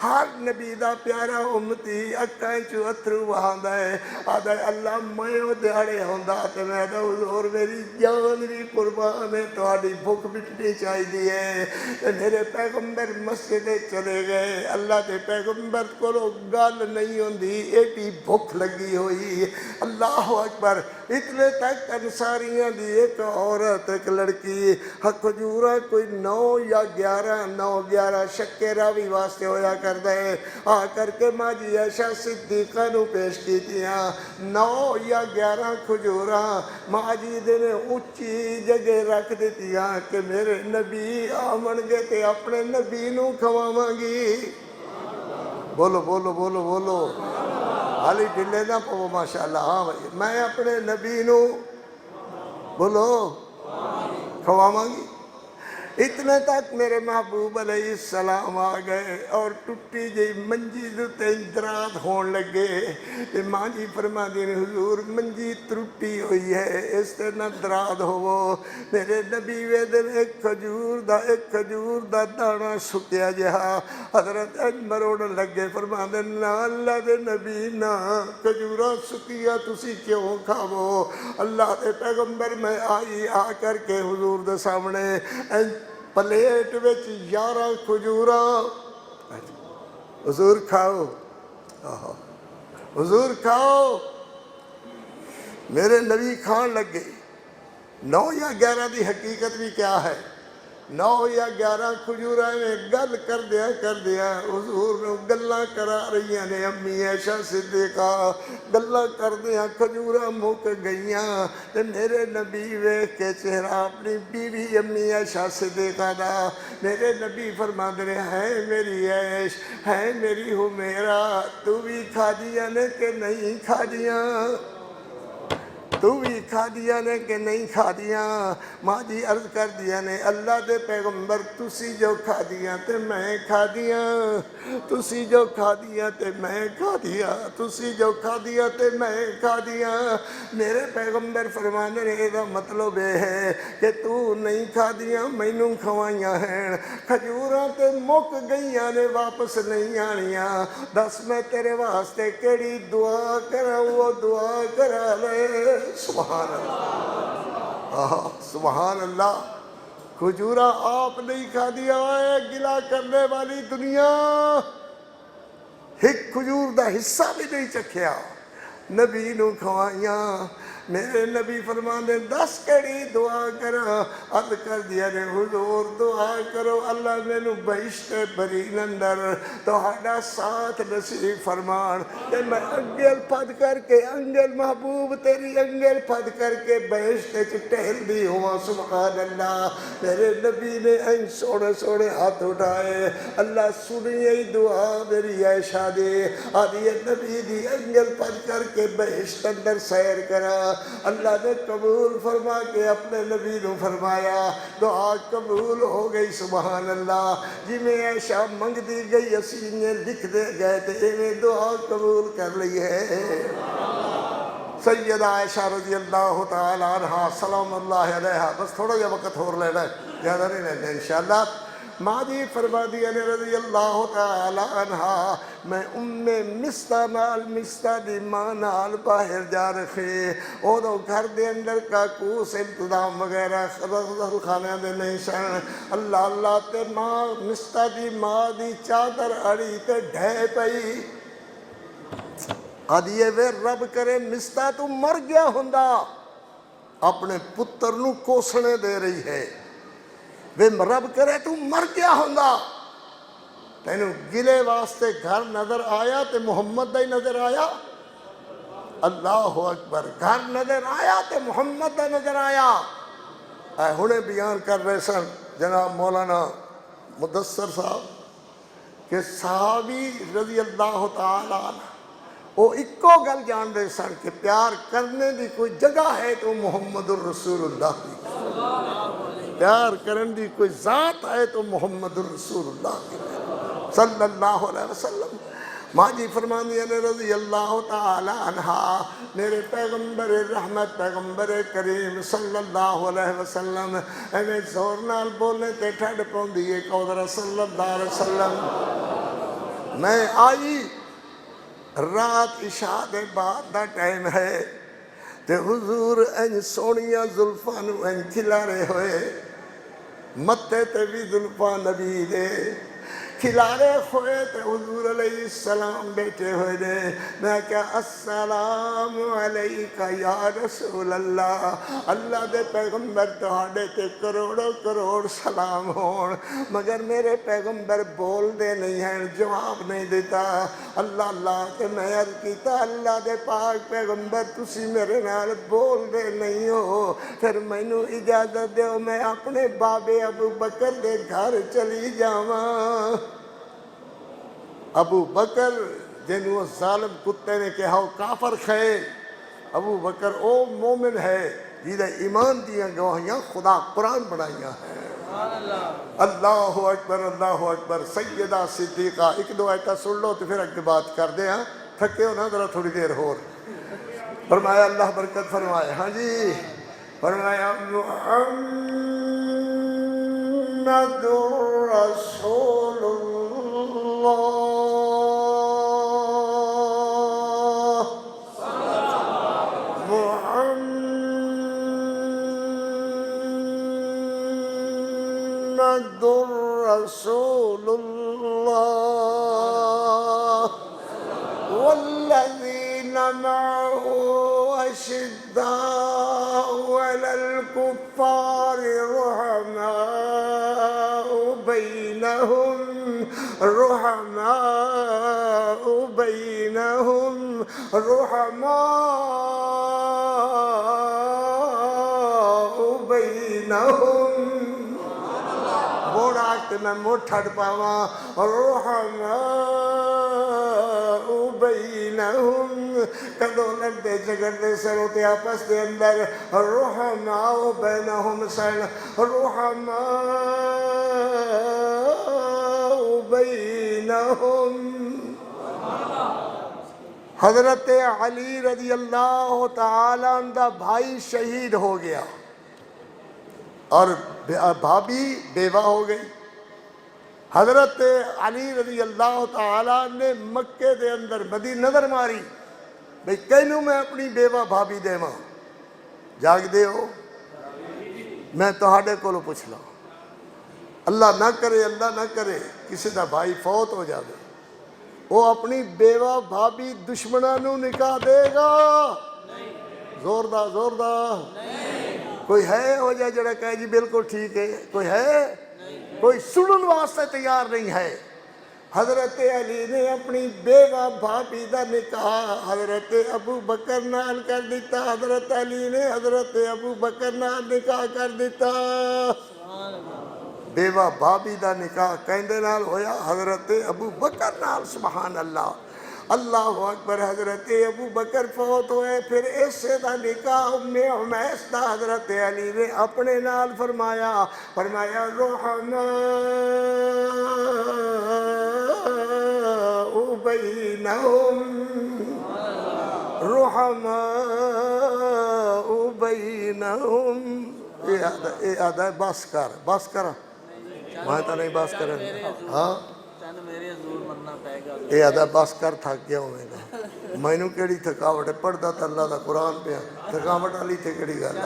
ہر نبی دا پیارا امتی اکھاں چوں اتھرو وہاندا ہے، آدھا اللہ میں دیہڑے ہوندا تے میں آدھا حضور میری جان بھی قربان ہے، تہاڈی بھوک مٹنی چاہیے ہے۔ میرے پیغمبر مسجد چلے گئے، اللہ دے پیغمبر کولو گل نہیں ہوندی، ایڈی بھوک لگی ہوئی، اللہ اکبر۔ اتنے تک انصاریاں دی ایک عورت ایک لڑکی کھجورا کوئی 9 یا 11 شکے راوی واسطے ہویا کر دے، آ کر کے ماں جی عائشہ صدیقہ نو پیش کی تیاں 9 یا 11 کھجورا ماں جی نے اونچی جگہ رکھ دیتیاں کہ میرے نبی آمن گے تے اپنے نبی نو کھواواں گی۔ بولو بولو بولو بولو، حالی ڈلے نہ پو ماشاءاللہ۔ ہاں بھائی میں اپنے نبی نو بولو کھواواں گی۔ اتنے تک میرے محبوب علیہ السلام آ گئے اور ٹوٹی جی منجی دے دراد ہون لگے تے ماں جی فرما دی نے حضور منجی ٹوٹی ہوئی ہے اس تے نہ دراد ہوو میرے نبی ویدن ایک کھجور دا دانا سکیا جہا حضرت مروڑ لگے فرما دے نا اللہ دے نبی نا کھجورا سکیا تسی کیوں کھاو اللہ دے پیغمبر میں آئی آ کر کے حضور دے سامنے پلیٹ وچ 11 کھجورا حضور کھاؤ حضور کھاؤ میرے نبی کھان لگ گئی 9 یا 11 دی حقیقت بھی کیا ہے 9 یا 11 کھجورا میں گل کر دیا حضور نے گلاں کرا رہی نے امی عائشہ صدیقہ گلاں کر دیا کھجورا مک گئیاں تے میرے نبی ویکھ کے چہرہ اپنی بیوی امی عائشہ صدیقہ دا میرے نبی فرما دے ہے میری عائش ہے میری حمیرہ تو بھی کھا دیا نے کہ نہیں کھا دیا تو بھی کھا دیا نے کہ نہیں کھا دیا ماں جی عرض کر دیا نے اللہ دے پیغمبر تسی جو کھا دیا تے میں کھا دیا تسی جو کھا دیا تے میں کھا دیا تسی جو کھا دیا تے میں کھا دیا میرے پیغمبر فرمانے نے دا مطلب ہے کہ تو نہیں کھا دیا مینوں کھوائیاں ہیں کھجوراں تے مک گئیاں نے واپس نہیں آنیاں دس میں تیرے واسطے کیڑی دعا کرا وہ دعا کرا لے سبحان اللہ سبحان اللہ کھجورا آپ نہیں کھا دیا ہے گلا کرنے والی دنیا ایک کھجور دا حصہ بھی نہیں چکھیا نبی نو کھوائیاں میرے نبی فرمانے 10 کیڑی دعا کرا عرض کر دیا نے حضور دعا کرو اللہ مینوں بہشت برین اندر تہاڈا ساتھ نصیب فرمان تے میں انگل پھد کر کے انگل محبوب تیری انگل پھد کر کے بہشت وچ ٹہل دی ہوا سبحان اللہ میرے نبی نے این سوڑے سوڑے ہاتھ اٹھائے اللہ سنی دعا میری عائشہ دے آدھی نبی دی انگل پھد کر کے بہشت اندر سیر کرا اللہ نے قبول فرما کے اپنے نبی نے فرمایا دعا قبول ہو گئی سبحان اللہ جی میں عائشہ منگ دی گئی اسینے لکھ دے گئے تھے میں دعا قبول کر لی ہے سیدہ عائشہ رضی اللہ تعالی عنہ سلام اللہ علیہ بس تھوڑا جا وقت ہور لینا ہے زیادہ نہیں لینا انشاءاللہ ماں جی فرما دیا نے رضی اللہ تعالی عنہ میں مستہ نال مستہ دی ماں نال باہر جا رکھے او دو گھر دے اندر کا کوس انتظام وغیرہ خدر خانے دے نہیں سن اللہ اللہ تے ماں مستہ دی ماں دی چادر اڑی تے ڈھے پئی آدھیے وے رب کرے مستہ تو مر گیا ہوندہ اپنے پتر نو کوسنے دے رہی ہے وے رب کرے تو مر گیا ہوندہ تینو گلے واسطے گھر نظر آیا تے محمد دا نظر آیا اللہ اکبر گھر نظر آیا تے محمد دا نظر آیا اے ہنے بیان کر رہے سن جناب مولانا مدثر صاحب کہ صحابی رضی اللہ تعالیٰ عنہ وہ اکو گل جان دے سن کہ پیار کرنے دی کوئی جگہ ہے تو محمد الرسول اللہ دی پیار کرنے دی کوئی ذات ہے تو محمد الرسول اللہ دی صلی اللہ علیہ وسلم ماں جی فرمانی علیہ رضی اللہ تعالی عنہ میرے پیغمبر رحمت پیغمبر کریم صلی اللہ علیہ وسلم ایویں زور نال بولنے تے ٹھڈ پوندی ہے قدر صلی اللہ علیہ وسلم میں آئی رات عشاء دے بعد دا ٹائم ہے تے حضور این سونیاں زلفاں نو این کھلارے ہوئے متے تے بھی زلفاں نبی دے کھلارے ہوئے تے حضور علیہ السلام بیٹھے ہوئے دے میں کہا السلام علیکہ یا رسول اللہ اللہ دے پیغمبر تہاڈے تے کروڑوں کروڑ سلام ہون مگر میرے پیغمبر بول دے نہیں ہیں جواب نہیں دیتا اللہ اللہ تے میں عرض کیتا اللہ دے پاک پیغمبر تسی میرے نال بول دے نہیں ہو پھر مینوں اجازت دیو میں اپنے بابے ابو بکر دے گھر چلی جاواں ابو بکر جنہوں ظالم کتے نے کہا وہ کافر کھائے ابو بکر او مومن ہے جیدہ ایمان دیاں گواہیاں خدا قرآن بنائیاں ہیں اللہ اکبر سیدہ صدیقہ. ایک دو آیتیں سن لو تو پھر اگے بات کر دیں. ہاں تھکے ہو نا ذرا تھوڑی دیر اور. فرمایا اللہ برکت فرمائے. ہاں جی فرمایا محمد رسول اللہ محمد رسول اللہ والذین معه أشداء على الكفار رحماء بینہم بوڑا کہ میں مٹھڑ پاواں. رحماء بینہم کدو لڑتے جھگڑتے سن تے آپس دے اندر. رحماء بینہم سن. رحماء بینہم. حضرت علی رضی اللہ تعالیٰ عنہ بھائی شہید ہو گیا اور بھابی بیوہ ہو گئی. حضرت علی رضی اللہ تعالیٰ نے مکے دے اندر مدی نظر ماری بھئی کینوں میں اپنی بیوہ بھابی دے ماں. جاگ دے ہو میں تہاڈے کو پوچھ لاں. اللہ نہ کرے کسی دا بھائی فوت ہو جاوے وہ اپنی بیوہ بھابی دشمنوں نو نکاح دے گا؟ زور دا کوئی ہے ہو جائے جڑا کہے جی بالکل ٹھیک ہے؟ کوئی ہے؟ کوئی سنن واسطے تیار نہیں ہے. حضرت علی نے اپنی بیوہ بھابی دا نکاح حضرت ابو بکر نال کر دیتا. حضرت علی نے حضرت ابو بکر نال نکاح کر دیتا. بیوہ بھابی دا نکاح کہندے نال ہویا حضرت ابو بکر نال. سبحان اللہ اللہ اکبر. حضرت ابو بکر فوت ہوئے پھر اسے دا نکاح ام عمیس دا حضرت علی نے اپنے نال فرمایا. رحماء بینہم اے آدھا ہے بس کر وہاں تو نہیں بس کریں. ہاں اے آدھا بس کر تھک گیا ہوئے گا. میں نو کیڑی تھکاوٹ ہے پڑھدا تے اللہ دا قرآن پہ تھکاوٹ والی تے کیڑی گل ہے.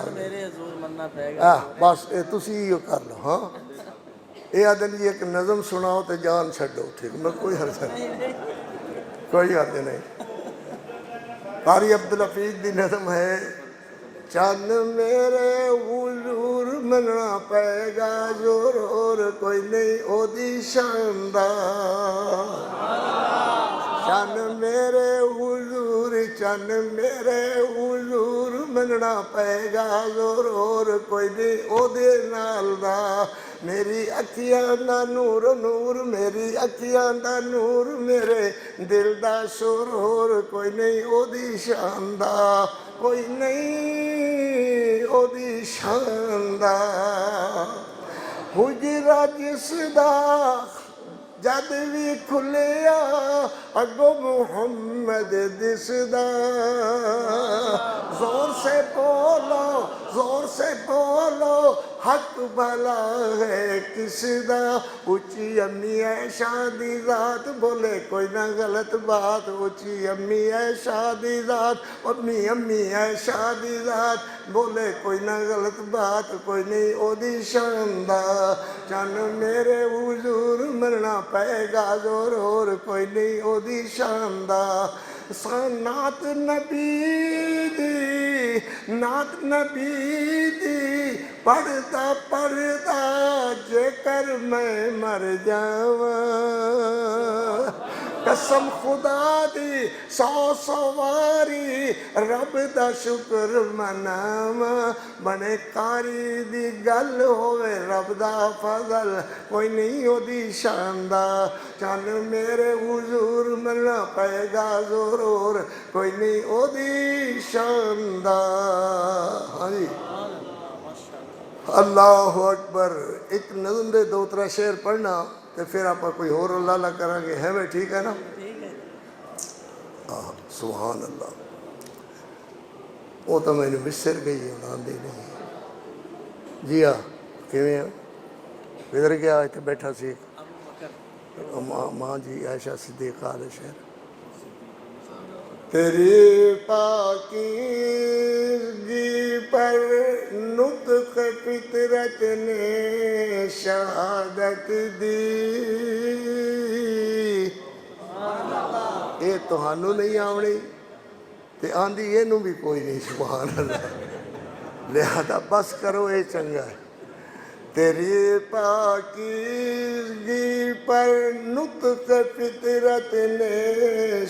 بس اے تسی یہ کر لو. ہاں اے آدھا جی ایک نظم سناؤ تے جان چھڈو. ٹھیک میں کوئی حرض نہیں قاری عبدالحفیظ دی نظم ہے. چند میرے حضور مننا پائے گا زور اور کوئی نہیں او دی شاندار. چند میرے حضور مننا پائے گا زور اور کوئی نہیں او دے نال دا. میری اکھیاں دا نور میری اکھیاں دا نور میرے دل دا شور اور کوئی نہیں او دی شاندار. کوئی نہیں او دی شاندار. حجرہ جس دا جد بھی کھلیا اگو محمد دس دا. زور سے بولو حق بھلا ہے کس دا. اونچی امی عائشہ دی ذات بولے کوئی نہ غلط بات. اونچی امی عائشہ دی ذات امی عائشہ دی ذات بولے کوئی نہ غلط بات. کوئی نہیں او دی شاندار. چن میرے حضور مرنا پائے گا زور اور کوئی نہیں او دی شاندار. نعت نبی دی پڑھتا جے کر میں مر جاواں. قسم خدا دی سو واری رب دا شکر مناواں. بنے کاری دی گل ہوئے رب دا فضل کوئی نہیں او دی شاندار. چل میرے حضور مرنا پائے گا زور اور کوئی نہیں او دی شاندار. ہاں جی اللہ اکبر. ایک نظم دے 2-3 شعر پڑھنا تے پھر آپ کوئی اور اللہ اللہ کریں گے. ہے میں ٹھیک ہے نا؟ سبحان اللہ. وہ تو میں نے بسر گئی ہے آندھی نہیں. جی ہاں کیویں ہیں؟ ادھر گیا اتنے بیٹھا سی ماں جی عائشہ صدیقہ علیہ شہر. تیری پاکیزگی پر نطق فطرت نے شہادت دی. یہ تہانوں نہیں آونی تے آندھی یہ نو بھی کوئی نہیں. سبحان اللہ. لہذا بس کرو یہ چنگا ہے. تیری پاکیزگی پر نطق فطرت نے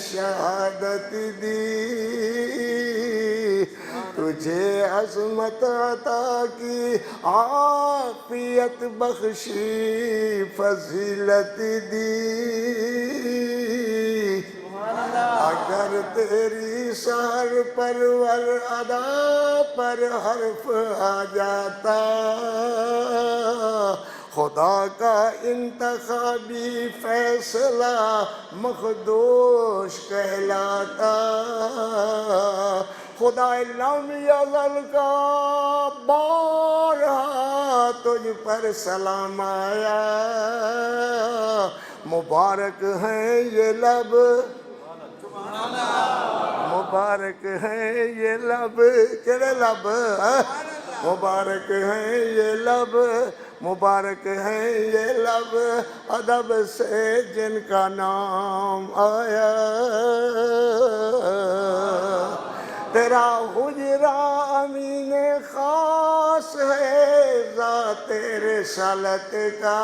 شہادت دی. تجھے عظمت عطا کی عافیت بخشی فضیلت دی. اگر تیری سحر پرور ادا پر حرف آ جاتا خدا کا انتخابی فیصلہ مخدوش کہلاتا. خدا لم یزل کا بارہا تجھ پر سلام آیا. مبارک ہیں یہ لب مبارک ہیں یہ لب. کیڑے لب؟ مبارک ہیں یہ لب مبارک ہیں یہ لب ادب سے جن کا نام آیا. تیرا حجرہ امین خاص ہے ذات رسالت کا.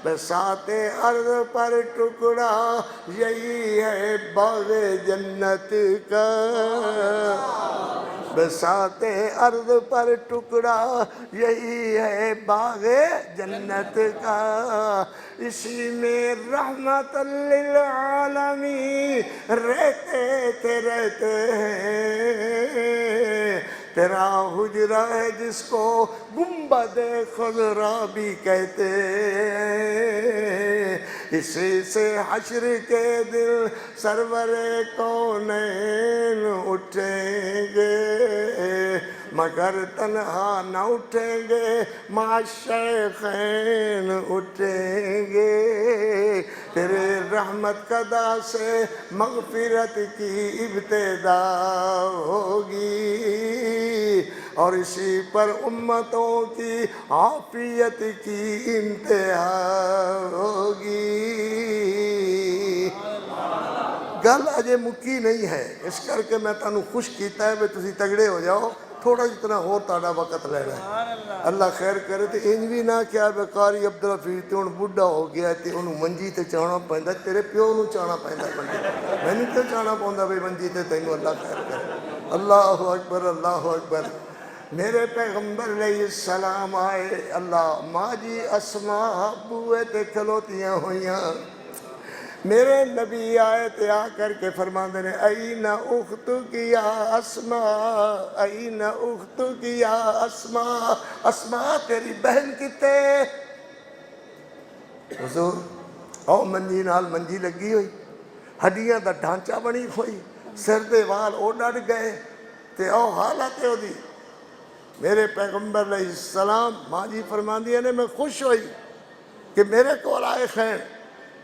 بساط ارض پر ٹکڑا یہی ہے باغ جنت کا. بساط ارض پر ٹکڑا یہی ہے باغ جنت کا. اسی میں رحمت للعالمین رہتے ہیں. تیرا حجرہ ہے جس کو گنبد خضرا بھی کہتے ہیں. اسی سے حشر کے دل سرور کونین اٹھیں گے مگر تنہا نہ اٹھیں گے مع شیخین اٹھیں گے. تیرے رحمت قدا سے مغفرت کی ابتدا ہوگی اور اسی پر امتوں کی عافیت کی انتہا ہوگی. گل اجے مکی نہیں ہے اس کر کے میں تانوں خوش کیتا ہے بھی تسی تگڑے ہو جاؤ. تھوڑا جتنا ہو تاڑا وقت لینا ہے. اللہ خیر کرے تے انج بھی نہ کیا بے قاری عبدالحفیظ تے ہن بڈھا ہو گیا تے انہوں منجی تے چانا پیندا. تیرے پیو نوں چانا پیندا منجی میں نہیں تے چانا پوندا بھئی منجی تے تینوں. اللہ خیر کرے. اللہ اکبر اللہ اکبر. میرے پیغمبر علیہ السلام آئے. اللہ ماں جی اسماء بوئے تے کھلوتیاں ہویاں. میرے نبی آئے تے آ کر کے فرماندے نے این اختک یا اسماء این اختک یا اسماء. اسماء تیری بہن کتے؟ حضور او منجی نال منجی لگی ہوئی ہڈیاں دا ڈھانچہ بنی ہوئی سر دے وال او ڈٹ گئے تے او حالت ہو دی. میرے پیغمبر علیہ السلام ماں جی فرماندی نے میں خوش ہوئی کہ میرے کو آئے خیر.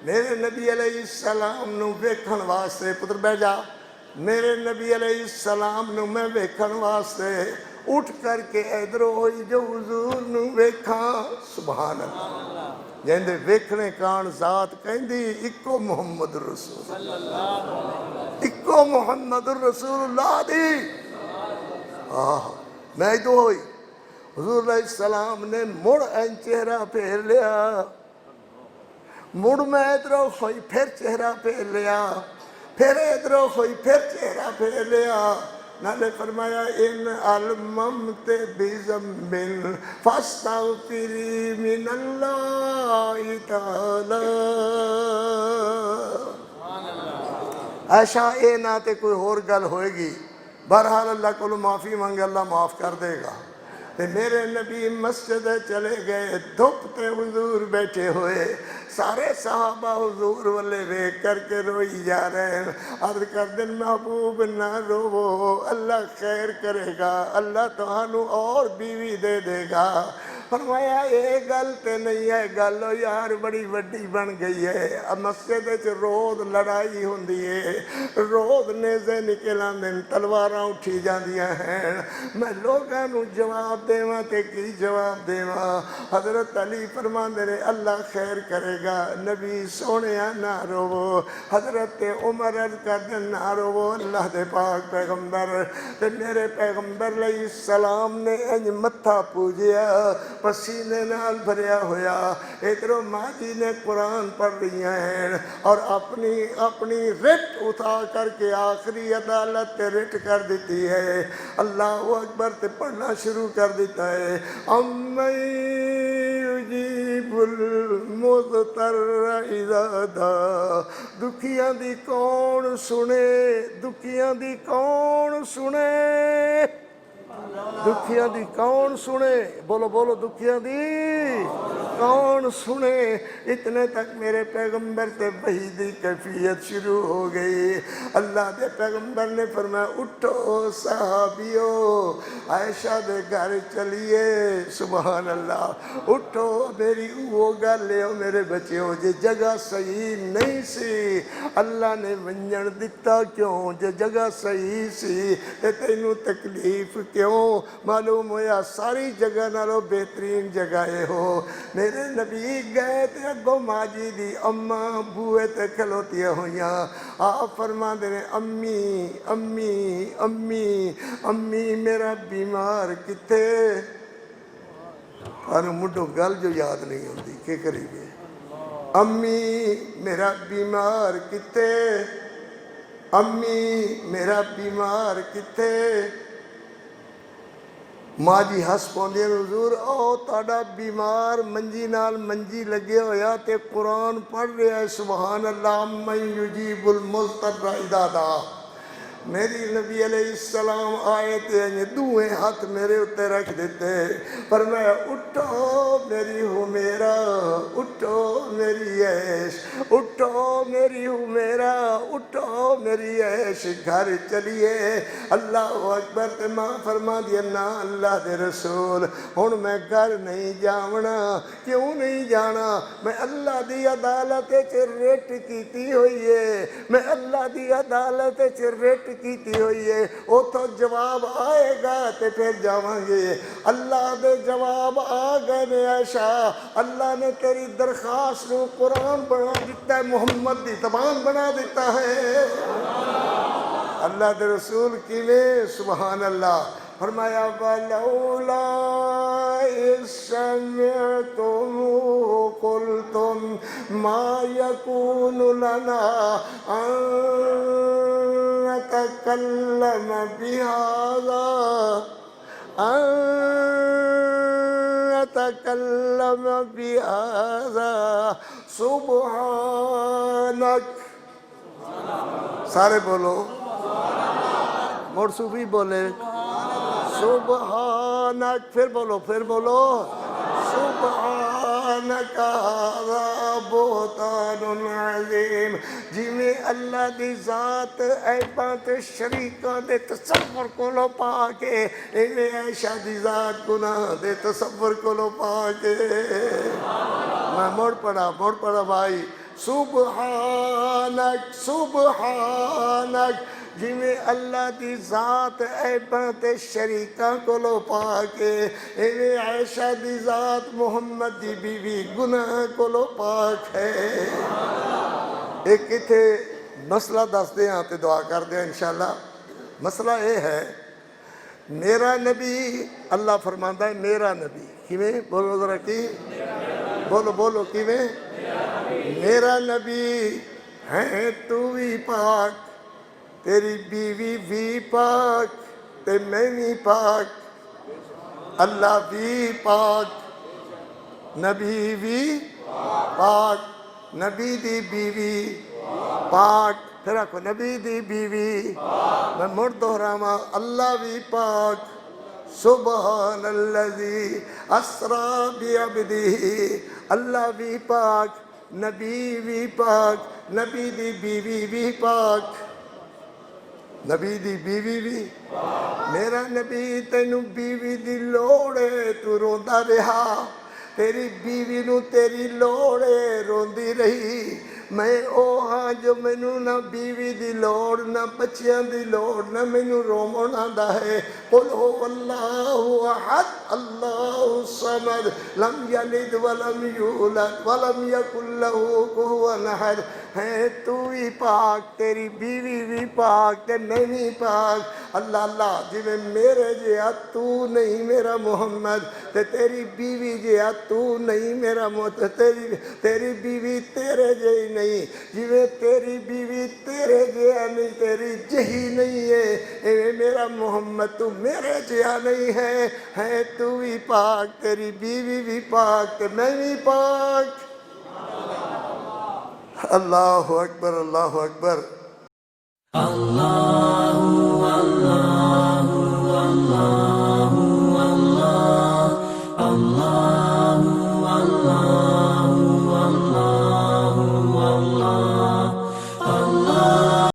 میرے نبی علیہ السلام نو ویکھن واسطے پتر بیٹھ جا. میرے نبی علیہ السلام نو میں ویکھن واسطے اٹھ کر کے ادھر ہوئی جو حضور نو ویکھاں. سبحان اللہ. جیندے ویکھنے کان ذات کہندی اکو محمد رسول اکو محمد رسول اللہ دی. میں ادھر ہوئی حضور علیہ السلام نے مڑ این چہرہ پھیر لیا. مڑ میں ادھر ہوئی پھر چہرہ پھیر لیا. پھر ادھر ہوئی پھر چہرہ پھیر لیا. نالے فرمایا ان علممت بزمبن فاستغفری من اللہ تعالی. ایشا اے نہ تے کوئی اور گل ہوئے گی. بہرحال اللہ کو معافی مانگے اللہ معاف کر دے گا. تے میرے نبی مسجد چلے گئے دھوپ تے حضور بیٹھے ہوئے سارے صحابہ حضور والے ویکھ کر کے روئی جا رہے ہیں عرض کر دن محبوب نہ روو اللہ خیر کرے گا اللہ تہانوں اور بیوی دے دے گا فرمایا یہ گل تے نہیں ہے گل یار بڑی وڈی بن گئی ہے اب مسجد وچ روز لڑائی ہوندی ہے روز نیزے نکل آندے تلواراں اٹھی جاندیاں ہیں میں لوگاں نوں جواب دیواں تے کی جواب دیواں حضرت علی فرماندے نے اللہ خیر کرے گا نبی سونیا نہ روو حضرت عمر عرض کردے نہ روو اللہ دے پاک پیغمبر تے میرے پیغمبر علیہ السلام نے انج متھا پوجیا پسینے نال بھریا ہویا ادھروں ماں جی نے قرآن پڑھ رہی ہیں اور اپنی رٹ اٹھا کر کے آخری عدالت تے رٹ کر دیتی ہے اللہ اکبر تے پڑھنا شروع کر دیتا ہے امن یجیب المضطر اذا دعا دکھیاں دی کون سنے دکھیاں دی کون سنے دکھیاں دی کون سنے بولو بولو دکھیاں دی کون سنے اتنے تک میرے پیغمبر تے وحی دی کیفیت شروع ہو گئی اللہ دے پیغمبر نے فرمایا اٹھو صحابیو عائشہ دے گھر چلیے سبحان اللہ اٹھو میری وہ گل لے میرے بچیو جے جگہ صحیح نہیں سی اللہ نے ونجن دتا کیوں جے جگہ صحیح سی تے تینوں تکلیف کیوں معلوم ہویا ساری جگہ نالو بہترین جگہ ہو میرے نبی گئے تے اگوں ماں جی دی اماں بوئے تے کھلوتیاں ہویاں آپ فرما دے امی امی امی امی میرا بیمار کتے پر مڈو گل جو یاد نہیں ہوتی کہ کریے امی میرا بیمار کتے امی میرا بیمار کتے ماں جی ہس پوندی حضور او تہاڈا بیمار منجی نال منجی لگے ہویا تے قرآن پڑھ رہا ہے سبحان اللہ من یجیب المضطر اذا دعا میری نبی علیہ السلام آئے تھے دوئے ہاتھ میرے اتے رکھ دیتے فرمایا اٹھو میری حمیرہ اٹھو میری عیش اٹھو میری حمیرہ اٹھو میری عیش گھر چلیے اللہ اکبر تے ماں فرما دیا نا اللہ دے رسول ہن میں گھر نہیں جاونا کیوں نہیں جانا میں اللہ دی عدالت چ ریٹ کیتی ہوئی ہے میں اللہ دی عدالت چ ریٹ کیتی ہوئی ہے او تو جواب آئے گا تے پھر جاواں گے اللہ دے جواب آ گئے نے عائشہ اللہ نے تیری درخواست نو قرآن بنا دیتا ہے محمد دی زبان بنا دیتا ہے اللہ دے رسول کیویں سبحان اللہ فرمایا وَلَوْلَا إِذْ سَمِعْتُمُوهُ قُلْتُمْ مَا يَكُونُ لَنَا أَن نَتَكَلَّمَ بِهَذَا أَن نَتَكَلَّمَ بِهَذَا سبحانك سارے بولو موڑ صوفی بولے سبحانک پھر بولو سبحانک ھذا بہتان عظیم جی میں اللہ دی ذات عیباں تے شریکاں دے تصور کولو پا کے ایویں عائشہ دی ذات گناہ دے تصور کولو پا کے میں موڑ پڑا بھائی سبحانک سبحانک جی میں اللہ دی ذات عیباں تے شریکاں کولو پا کے ایویں عائشہ دی ذات محمد دی بیوی گناہ کولو پاک ہے ایک کتے مسئلہ دس دے ہاں تے دعا کر دے انشاءاللہ مسئلہ یہ ہے میرا نبی اللہ فرماندہ ہے میرا نبی کیویں بولو ذرا کی بولو کیویں میرا نبی ہے تو بھی پاک تیری بیوی بھی پاک تے میں بھی پاک اللہ بھی پاک نبی بھی پاک نبی دی بیوی پاک پھر آکھو نبی دی بیوی میں مڑ دہراواں اللہ بھی پاک سبحان الذی اسرا بعبدہ. اللہ بھی پاک، نبی بھی پاک، نبی دی بیوی بھی پاک، نبی دی بیوی بھی. میرا نبی تینوں بیوی دی لوڑ ہے، تو روندا رہا. تیری بیوی نو تیری لوڑ ہے، روندی رہی. میں او ہاں جو مینوں نہ بیوی دی لوڑ، نہ بچیاں دی لوڑ، نہ مینوں رومن آندا ہے. قل هو اللہ احد اللہ الصمد لم یلد ولم یولد ولم یکن له کفوا احد. ہے تو ہی پاک، تیری بیوی بھی پاک تے میں بھی پاک. اللہ اللہ جی میرے جیا تو نہیں میرا محمد، تے تیری بیوی جیا تو نہیں میرا تیری بیوی تیرے جی نہیں، جی تیری بیوی تیرے جیا نہیں، تیری جہی نہیں ہے. اے میرا محمد تو میرے جیا نہیں ہے تو بھی پاک، تیری بیوی بھی پاک تے میں بھی پاک. اللہ اکبر، اللہ اکبر. اللہ